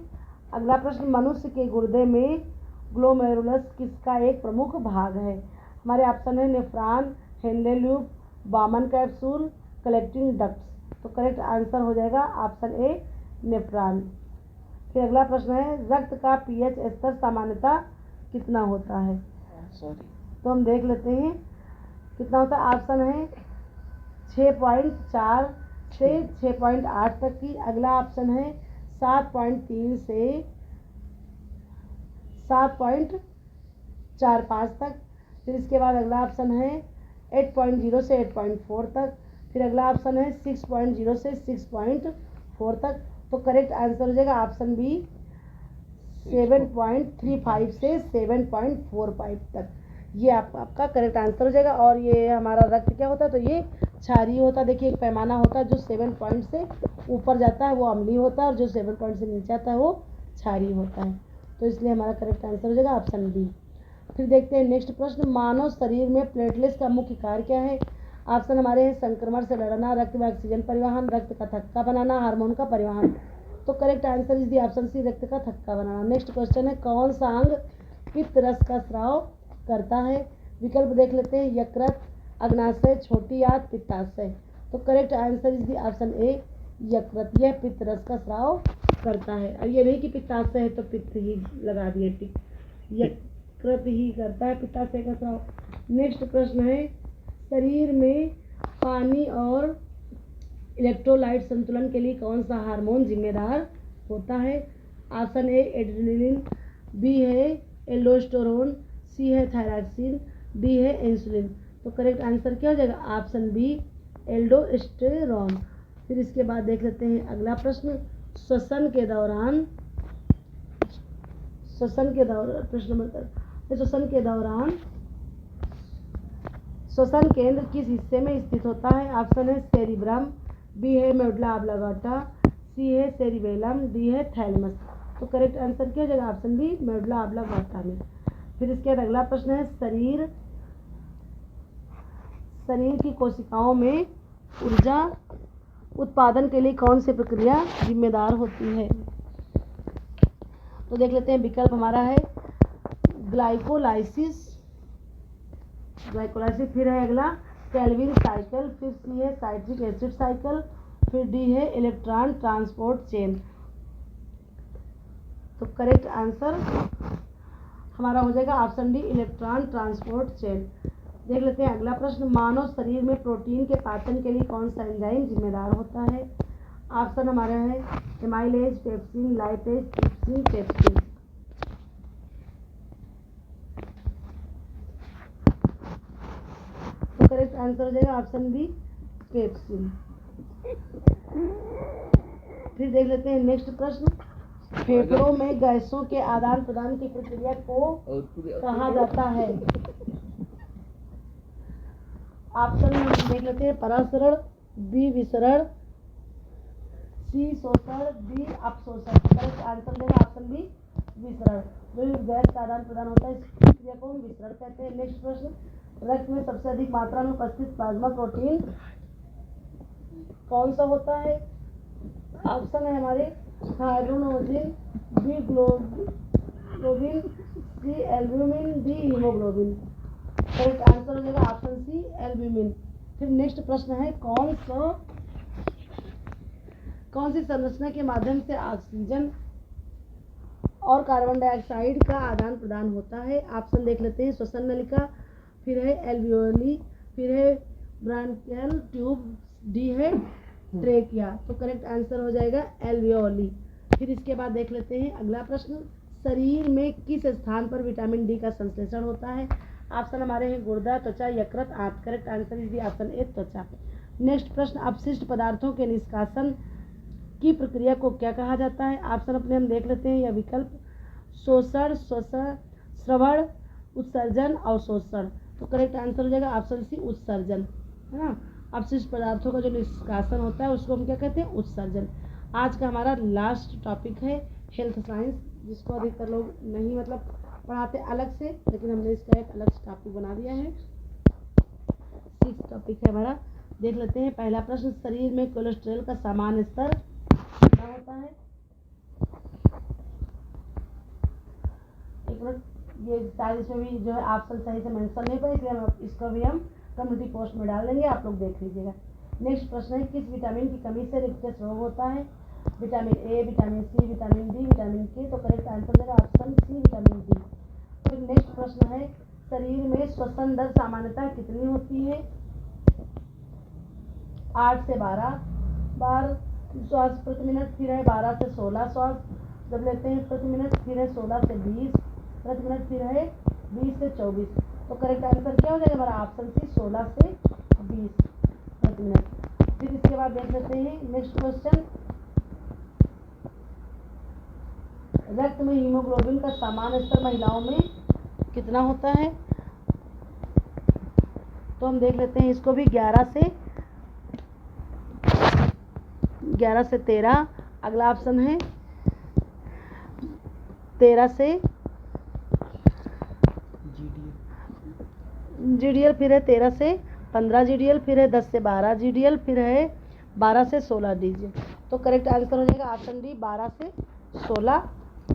अगला प्रश्न मनुष्य के गुर्दे में ग्लोमेरुलस किसका एक प्रमुख भाग है। हमारे ऑप्शन है नेफ्रॉन, हेनले लूप, बामन कैप्सूल, कलेक्टिंग डक्ट्स। तो करेक्ट आंसर हो जाएगा ऑप्शन ए नेफ्रॉन। फिर अगला प्रश्न है रक्त का पीएच स्तर सामान्यतः कितना होता है। तो हम देख लेते हैं कितना होता है। ऑप्शन है 6.4 से 6.8 तक की। अगला ऑप्शन है 7.3 से 7.45 तक। फिर इसके बाद अगला ऑप्शन है 8.0 से 8.4 तक। फिर अगला ऑप्शन है 6.0 से 6.4 तक। तो करेक्ट आंसर हो जाएगा ऑप्शन बी 7.35 से 7.45 तक। ये आपका करेक्ट आंसर हो जाएगा। और ये हमारा रक्त क्या होता है, तो ये क्षारीय होता है। देखिए एक पैमाना होता है जो 7 पॉइंट से ऊपर जाता है वो अम्लीय होता है, और जो 7 पॉइंट से नीचे आता है वो क्षारीय होता है। तो इसलिए हमारा करेक्ट आंसर हो जाएगा ऑप्शन बी। फिर देखते हैं नेक्स्ट प्रश्न मानव शरीर में प्लेटलेट्स का मुख्य कार्य क्या है। ऑप्शन हमारे हैं संक्रमण से लड़ना, रक्त में ऑक्सीजन परिवहन, रक्त का थक्का बनाना, हार्मोन का परिवहन। तो correct answer is the option C रक्त का थक्का बनाना। नेक्स्ट क्वेश्चन है कौन सा अंग पित्त रस का स्राव करता है। विकल्प देख लेते हैं यकृत, अग्नाशय, छोटी आंत, पित्ताशय। तो correct answer is the option ए यकृत, यह पित्त रस का स्राव करता है। और ये नहीं कि पित्ताशय है तो पित्त ही लगा दिए टिक, यकृत ही करता है पित्ताशय का स्राव। नेक्स्ट प्रश्न है शरीर में पानी और इलेक्ट्रोलाइट संतुलन के लिए कौन सा हार्मोन जिम्मेदार होता है। ऑप्शन ए एड्रेनलिन, बी है एल्डोस्टेरोन, सी है थायरॉक्सिन, डी है इंसुलिन। तो करेक्ट आंसर क्या हो जाएगा ऑप्शन बी एल्डोस्टेरोन। फिर इसके बाद देख लेते हैं अगला प्रश्न श्वसन के दौरान प्रश्न नंबर श्वसन केंद्र किस हिस्से में स्थित होता है। ऑप्शन है सेरिब्रम, बी है मेडुला ऑब्लांगेटा, सी है सेरिबेलम, डी है थैलेमस। तो करेक्ट आंसर क्या हो जाएगा ऑप्शन बी मेडुला ऑब्लांगेटा में। फिर इसके बाद अगला प्रश्न है शरीर की कोशिकाओं में ऊर्जा उत्पादन के लिए कौन सी प्रक्रिया जिम्मेदार होती है। तो देख लेते हैं विकल्प हमारा है ग्लाइकोलाइसिस, फिर है अगला कैल्विन साइकिल, फिर सी है साइट्रिक एसिड साइकिल, फिर डी है इलेक्ट्रॉन ट्रांसपोर्ट चेन। तो करेक्ट आंसर हमारा हो जाएगा option D electron transport chain. देख लेते हैं अगला प्रश्न, मानव शरीर में प्रोटीन के पाचन के लिए कौन सा एंजाइम जिम्मेदार होता है? ऑप्शन हमारे हैं amylase, pepsin, lipase, trypsin, pepsin. तो करेक्ट आंसर हो जाएगा ऑप्शन बी, पेप्सिन। फिर देख लेते हैं नेक्स्ट प्रश्न, फेफड़ों में गैसों के आदान प्रदान की प्रक्रिया को कहा जाता है? ऑप्शन देख लेते हैं परासरण, बी विसरण, सी शोषण, डी अपशोषण। करेक्ट आंसर देगा ऑप्शन बी, विसरण। जो गैस का आदान प्रदान होता है इस प्रक्रिया को हम विसरण कहते हैं। नेक्स्ट प्रश्न, रक्त में सबसे अधिक मात्रा में उपस्थित प्लाज्मा प्रोटीन कौन सा होता है? ऑप्शन है हमारे हाइड्रोनोजिन, B globin, C albumin, D haemoglobin. Correct answer हो जाएगा ऑप्शन सी, एल्ब्यूमिन। फिर नेक्स्ट प्रश्न है, कौन सी संरचना के माध्यम से ऑक्सीजन और कार्बन डाइऑक्साइड का आदान प्रदान होता है? ऑप्शन देख लेते हैं, श्वसन नलिका, फिर है एल्वियोली, फिर है ब्रांकियल ट्यूब, डी है ट्रेकिया। तो करेक्ट आंसर हो जाएगा एल्वियोली। फिर इसके बाद देख लेते हैं अगला प्रश्न, शरीर में किस स्थान पर विटामिन डी का संश्लेषण होता है? ऑप्शन हमारे हैं गुर्दा, त्वचा, यकृत, आंत। Correct answer is the option ए, त्वचा। नेक्स्ट प्रश्न, अपशिष्ट पदार्थों के निष्कासन की प्रक्रिया को क्या कहा जाता है? ऑप्शन अपने हम देख लेते हैं या विकल्प, शोषण, श्रवण, उत्सर्जन, अवशोषण। तो करेक्ट आंसर हो जाएगा ऑप्शन सी, उत्सर्जन, है ना। अपशिष्ट पदार्थों का जो निष्कासन होता है उसको हम क्या कहते हैं? उत्सर्जन। आज का हमारा लास्ट टॉपिक है हेल्थ साइंस, जिसको अधिकतर लोग नहीं पढ़ाते अलग से, लेकिन हमने इसका एक अलग टॉपिक बना दिया है। 6 टॉपिक है हमारा। देख लेते हैं पहला प्रश्न, शरीर में कोलेस्ट्रॉल का सामान्य स्तर क्या होता है? एक मिनट, ये शायद इसमें भी जो है ऑप्शन सही से मेंशन नहीं पर, इसलिए हम इसको भी हम कम्युनिटी पोस्ट में डाल देंगे, आप लोग देख लीजिएगा। नेक्स्ट प्रश्न है, किस विटामिन की कमी से रिकेट्स रोग होता है? Vitamin A, vitamin C, vitamin D, vitamin K. तो करेक्ट आंसर देगा ऑप्शन सी, विटामिन डी। फिर नेक्स्ट प्रश्न है, शरीर में श्वसन दर सामान्यतः कितनी होती है? 8 से 12 बार श्वास प्रति मिनट, फिर है 12 से 16 श्वास जब लेते हैं प्रति मिनट, फिर है 16 से 20 प्रति मिनट, फिर है 20 से 24। तो करेक्ट आंसर क्या हो जाएगा हमारा? ऑप्शन सी, 16 से 20 प्रति मिनट। फिर इसके बाद देख लेते हैं नेक्स्ट क्वेश्चन, रक्त में हीमोग्लोबिन का सामान्य स्तर महिलाओं में कितना होता है? तो हम देख लेते हैं इसको भी 11 से 13। अगला ऑप्शन है 13 से जीडीएल, फिर है 13 से 15 जीडीएल, फिर है 10 से 12 जीडीएल, फिर है 12 से 16 डीजीएल। तो करेक्ट आंसर हो जाएगा ऑप्शन डी, 12 से 16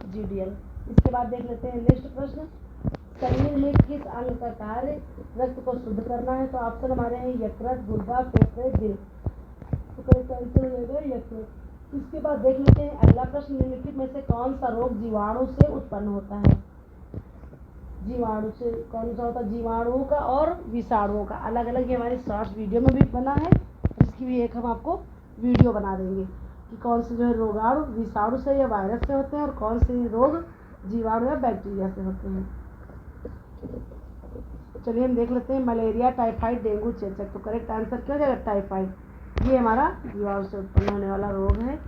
जीडीएल। इसके बाद देख लेते हैं नेक्स्ट प्रश्न, शरीर में किस अंग का कार्य रक्त को शुद्ध करना है? तो ऑप्शन हमारे हैं यकृत, गुर्दा, फेफड़े, दिल। तो करेक्ट आंसर हो जाएगा यकृत। इसके बाद देख लेते हैं अगला प्रश्न, निम्नलिखित में से कौन सा रोग जीवाणु से उत्पन्न होता है? जीवाणु से कौन सा होता है? जीवाणुओं का और विषाणुओं का अलग अलग ये हमारी शॉर्ट्स वीडियो में भी बना है, इसकी भी एक हम आपको वीडियो बना देंगे कि कौन से जो है रोगाणु विषाणु से या वायरस से होते हैं और कौन से रोग जीवाणु या बैक्टीरिया से होते हैं। चलिए हम देख लेते हैं, मलेरिया, टाइफाइड, डेंगू, चेचक। तो करेक्ट आंसर क्या हो जाएगा? टाइफाइड। ये हमारा जीवाणु से उत्पन्न होने वाला रोग है।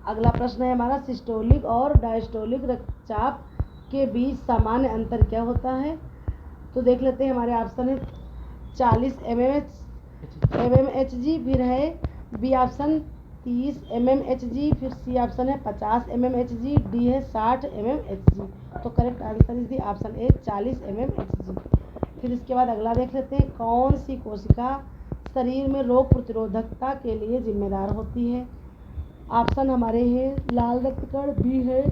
अगला प्रश्न है हमारा, सिस्टोलिक और डायस्टोलिक रक्तचाप के बीच सामान्य अंतर क्या होता है? तो देख लेते हैं हमारे ऑप्शन है 40 mmHg, फिर है बी ऑप्शन 30 mmHg, फिर सी ऑप्शन है 50 mmHg, डी है 60 mmHg। तो correct answer is the option A, 40 mmHg। फिर इसके बाद अगला देख लेते हैं, कौन सी कोशिका शरीर में रोग प्रतिरोधकता के लिए जिम्मेदार होती है? ऑप्शन हमारे हैं लाल रक्तकण, बी है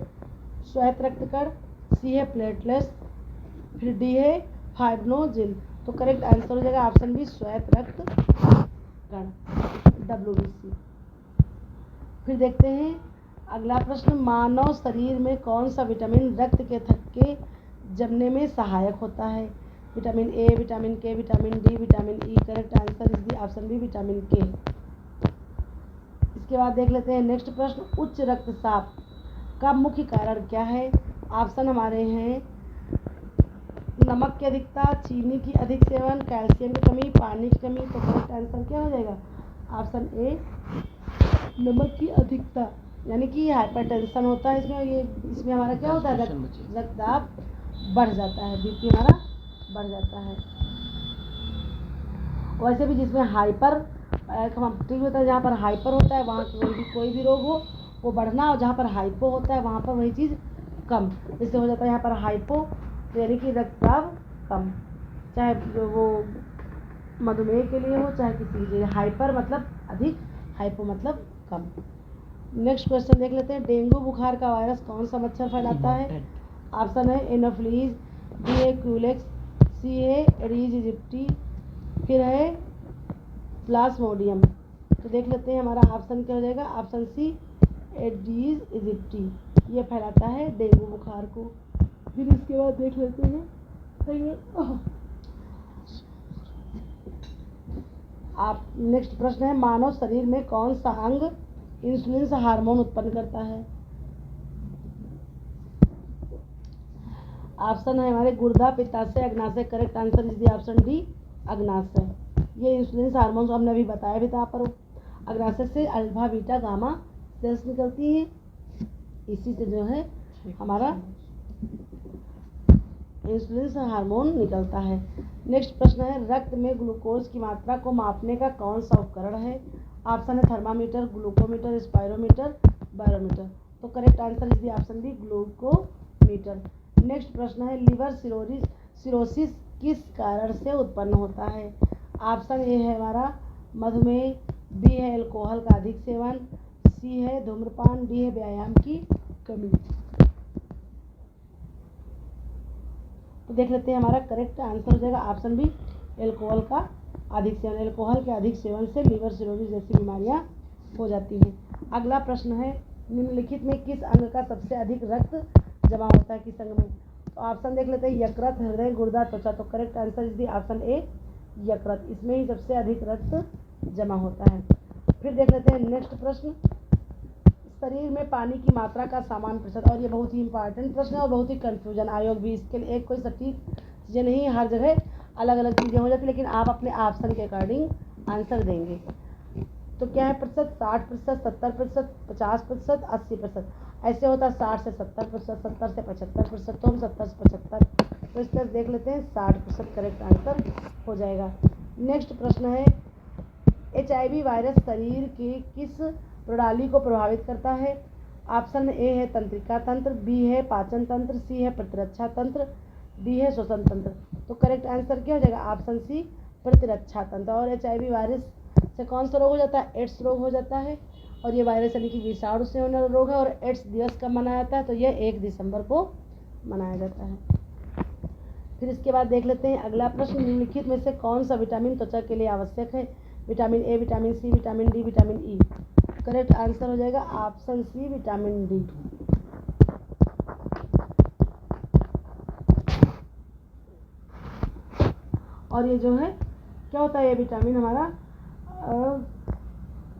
श्वेत रक्तकण, सी है प्लेटलेट्स, फिर डी है फाइब्रोनोजिन। तो करेक्ट आंसर हो जाएगा ऑप्शन बी, श्वेत रक्तकण, WBC। फिर देखते हैं अगला प्रश्न, मानव शरीर में कौन सा विटामिन रक्त के थक्के जमने में सहायक होता है? Vitamin A, vitamin K, vitamin D, vitamin E. Correct answer is the option B, vitamin K. इसके बाद देख लेते हैं नेक्स्ट प्रश्न, उच्च रक्तचाप का मुख्य कारण क्या है? ऑप्शन हमारे हैं नमक की अधिकता, चीनी की अधिक सेवन, कैल्शियम की कमी, पानी की कमी। तो करेक्ट आंसर क्या हो जाएगा? ऑप्शन ए, नमक की अधिकता, यानी कि हाइपरटेंशन होता है इसमें। ये इसमें हमारा क्या होता है? रक्तदाब बढ़ जाता है, बीपी हमारा बढ़ जाता है। वैसे भी जिसमें हाइपर ठीक होता है, जहाँ पर हाइपर होता है वहाँ कोई भी रोग हो वो बढ़ना, और जहाँ पर हाइपो होता है वहाँ पर वही चीज़ कम। जैसे हो जाता है यहाँ पर हाइपो, यानी कि रक्तदाब कम, चाहे वो मधुमेह के लिए हो चाहे किसी के लिए। हाइपर मतलब अधिक, हाइपो मतलब कम। नेक्स्ट क्वेश्चन देख लेते हैं, डेंगू बुखार का वायरस कौन सा मच्छर फैलाता है? ऑप्शन है एनोफ्लीज, बी है क्यूलेक्स, सी है एडीज इजिप्टी, फिर है प्लाज्मोडियम। तो देख लेते हैं हमारा ऑप्शन क्या हो जाएगा? ऑप्शन सी, एडीज इजिप्टी, ये फैलाता है डेंगू बुखार को। फिर इसके बाद देख लेते हैं आप नेक्स्ट प्रश्न है, मानव शरीर में कौन सा अंग इंसुलिन से हार्मोन उत्पन्न करता है? ऑप्शन है हमारे गुर्दा, पित्ताशय, अग्नाशय। Correct answer is the option D, अग्नाशय। ये इंसुलिन हार्मोन हमने अभी बताया भी था पर अग्नाशय से अल्फा बीटा गामा सेल्स निकलती हैं, इसी से जो है हमारा इंसुलिन हार्मोन निकलता है। नेक्स्ट प्रश्न है, रक्त में ग्लूकोज की मात्रा को मापने का कौन सा उपकरण है? ऑप्शन है थर्मामीटर, ग्लूकोमीटर, स्पायरोमीटर, बैरोमीटर। तो correct answer is the option B, glucometer. Next प्रश्न है, लिवर सिरोसिस किस कारण से उत्पन्न होता है? ऑप्शन ए है हमारा मधुमेह, बी है अल्कोहल का अधिक सेवन, सी है धूम्रपान, डी है व्यायाम की कमी। तो देख लेते हैं हमारा करेक्ट आंसर हो जाएगा ऑप्शन बी, अल्कोहल का अधिक सेवन। अल्कोहल के अधिक सेवन से लिवर सिरोसिस जैसी बीमारियां हो जाती हैं। अगला प्रश्न है, निम्नलिखित में किस अंग का सबसे अधिक रक्त जमा होता है? किस अंग में? तो ऑप्शन देख लेते हैं, यकृत, हृदय, गुर्दा, त्वचा। तो correct answer is the option ए, यकृत, इसमें ही सबसे अधिक रक्त जमा होता है। फिर देख लेते हैं नेक्स्ट प्रश्न, शरीर में पानी की मात्रा का सामान्य प्रतिशत। और ये बहुत ही इंपॉर्टेंट प्रश्न है और बहुत ही कंफ्यूजन, आयोग भी इसके लिए एक कोई सटीक चीज़ें नहीं, हर जगह अलग अलग चीज़ें हो जाती, लेकिन आप अपने ऑप्शन के अकॉर्डिंग आंसर देंगे। तो क्या है प्रतिशत? 60%, 70%, 50%, 80%। ऐसे होता है 60 से 70%, 70 से 75%, तो हम 70 से 75, तो इस तरह देख लेते हैं 60% करेक्ट आंसर हो जाएगा। नेक्स्ट प्रश्न है, HIV वायरस शरीर के किस प्रणाली को प्रभावित करता है? ऑप्शन ए है तंत्रिका तंत्र, बी है पाचन तंत्र, सी है प्रतिरक्षा तंत्र, डी है श्वसन तंत्र। तो करेक्ट आंसर क्या हो जाएगा? ऑप्शन सी, प्रतिरक्षा तंत्र। और HIV वायरस से कौन सा रोग हो जाता है? एड्स रोग हो जाता है, और ये वायरस यानी कि विषाणु से होने वाला रोग है। और एड्स दिवस कब मनाया जाता है? तो यह 1 दिसंबर को मनाया जाता है। फिर इसके बाद देख लेते हैं अगला प्रश्न, निम्नलिखित में से कौन सा विटामिन त्वचा के लिए आवश्यक है? Vitamin A, vitamin C, vitamin D, vitamin E. Correct answer हो जाएगा ऑप्शन सी, विटामिन डी। और ये जो है क्या होता है, ये विटामिन हमारा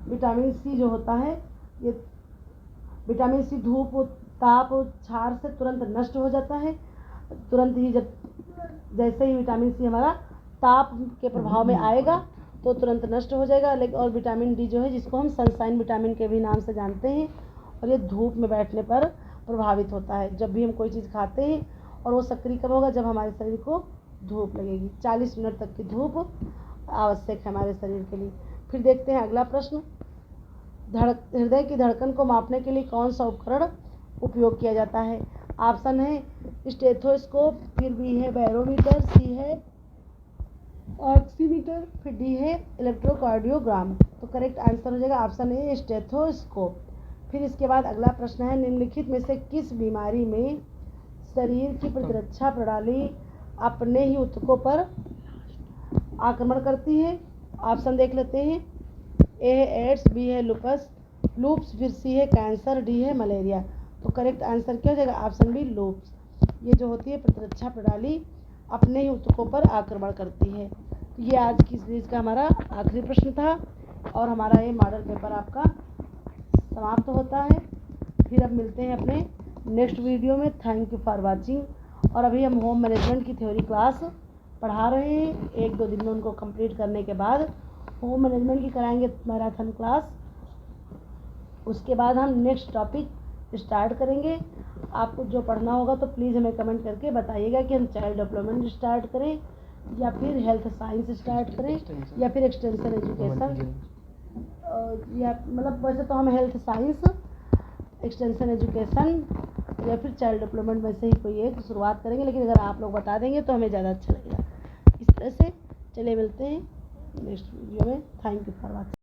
विटामिन सी जो होता है, ये विटामिन सी धूप, ताप, क्षार से तुरंत नष्ट हो जाता है। तुरंत ही जैसे ही विटामिन सी हमारा ताप के प्रभाव में आएगा तो तुरंत नष्ट हो जाएगा। लेकिन और विटामिन डी जो है, जिसको हम सनशाइन विटामिन के भी नाम से जानते हैं, और ये धूप में बैठने पर प्रभावित होता है। जब भी हम कोई चीज़ खाते हैं, और वो सक्रिय कब होगा? जब हमारे शरीर को धूप लगेगी। 40 मिनट तक की धूप आवश्यक है हमारे शरीर के लिए। फिर देखते हैं अगला प्रश्न, हृदय की धड़कन को मापने के लिए कौन सा उपकरण उपयोग किया जाता है? ऑप्शन है स्टेथोस्कोप, फिर बी है बैरोमीटर, सी है ऑक्सीमीटर, फिर डी है इलेक्ट्रोकार्डियोग्राम। तो करेक्ट आंसर हो जाएगा ऑप्शन ए, स्टेथोस्कोप। फिर इसके बाद अगला प्रश्न है, निम्नलिखित में से किस बीमारी में शरीर की प्रतिरक्षा प्रणाली अपने ही ऊतकों पर आक्रमण करती है? ऑप्शन देख लेते हैं, ए है एड्स, बी है लुपस, लूप्स, फिर सी है कैंसर, डी है मलेरिया। तो करेक्ट आंसर क्या हो जाएगा? Option B lupus. ये जो होती है प्रतिरक्षा प्रणाली अपने ही ऊतकों पर आक्रमण करती है। तो ये आज की सीरीज का हमारा आखिरी प्रश्न था और हमारा ये मॉडल पेपर आपका समाप्त होता है। फिर अब मिलते हैं अपने नेक्स्ट वीडियो में। Thank you for watching. और अभी हम होम मैनेजमेंट की थ्योरी क्लास पढ़ा रहे हैं। 1-2 दिन में उनको कंप्लीट करने के बाद होम मैनेजमेंट की कराएंगे मैराथन क्लास। उसके बाद हम नेक्स्ट टॉपिक स्टार्ट करेंगे। आपको जो पढ़ना होगा तो प्लीज़ हमें कमेंट करके बताइएगा कि हम चाइल्ड डेवलपमेंट स्टार्ट करें या फिर हेल्थ साइंस स्टार्ट करें या फिर एक्सटेंशन एजुकेशन, या मतलब वैसे तो हम हेल्थ साइंस, एक्सटेंशन एजुकेशन या फिर चाइल्ड डेवलपमेंट में से ही कोई एक शुरुआत करेंगे। लेकिन अगर आप लोग बता देंगे तो हमें ज़्यादा अच्छा लगेगा। इस तरह से चलिए मिलते हैं नेक्स्ट वीडियो में। Thank you for watching.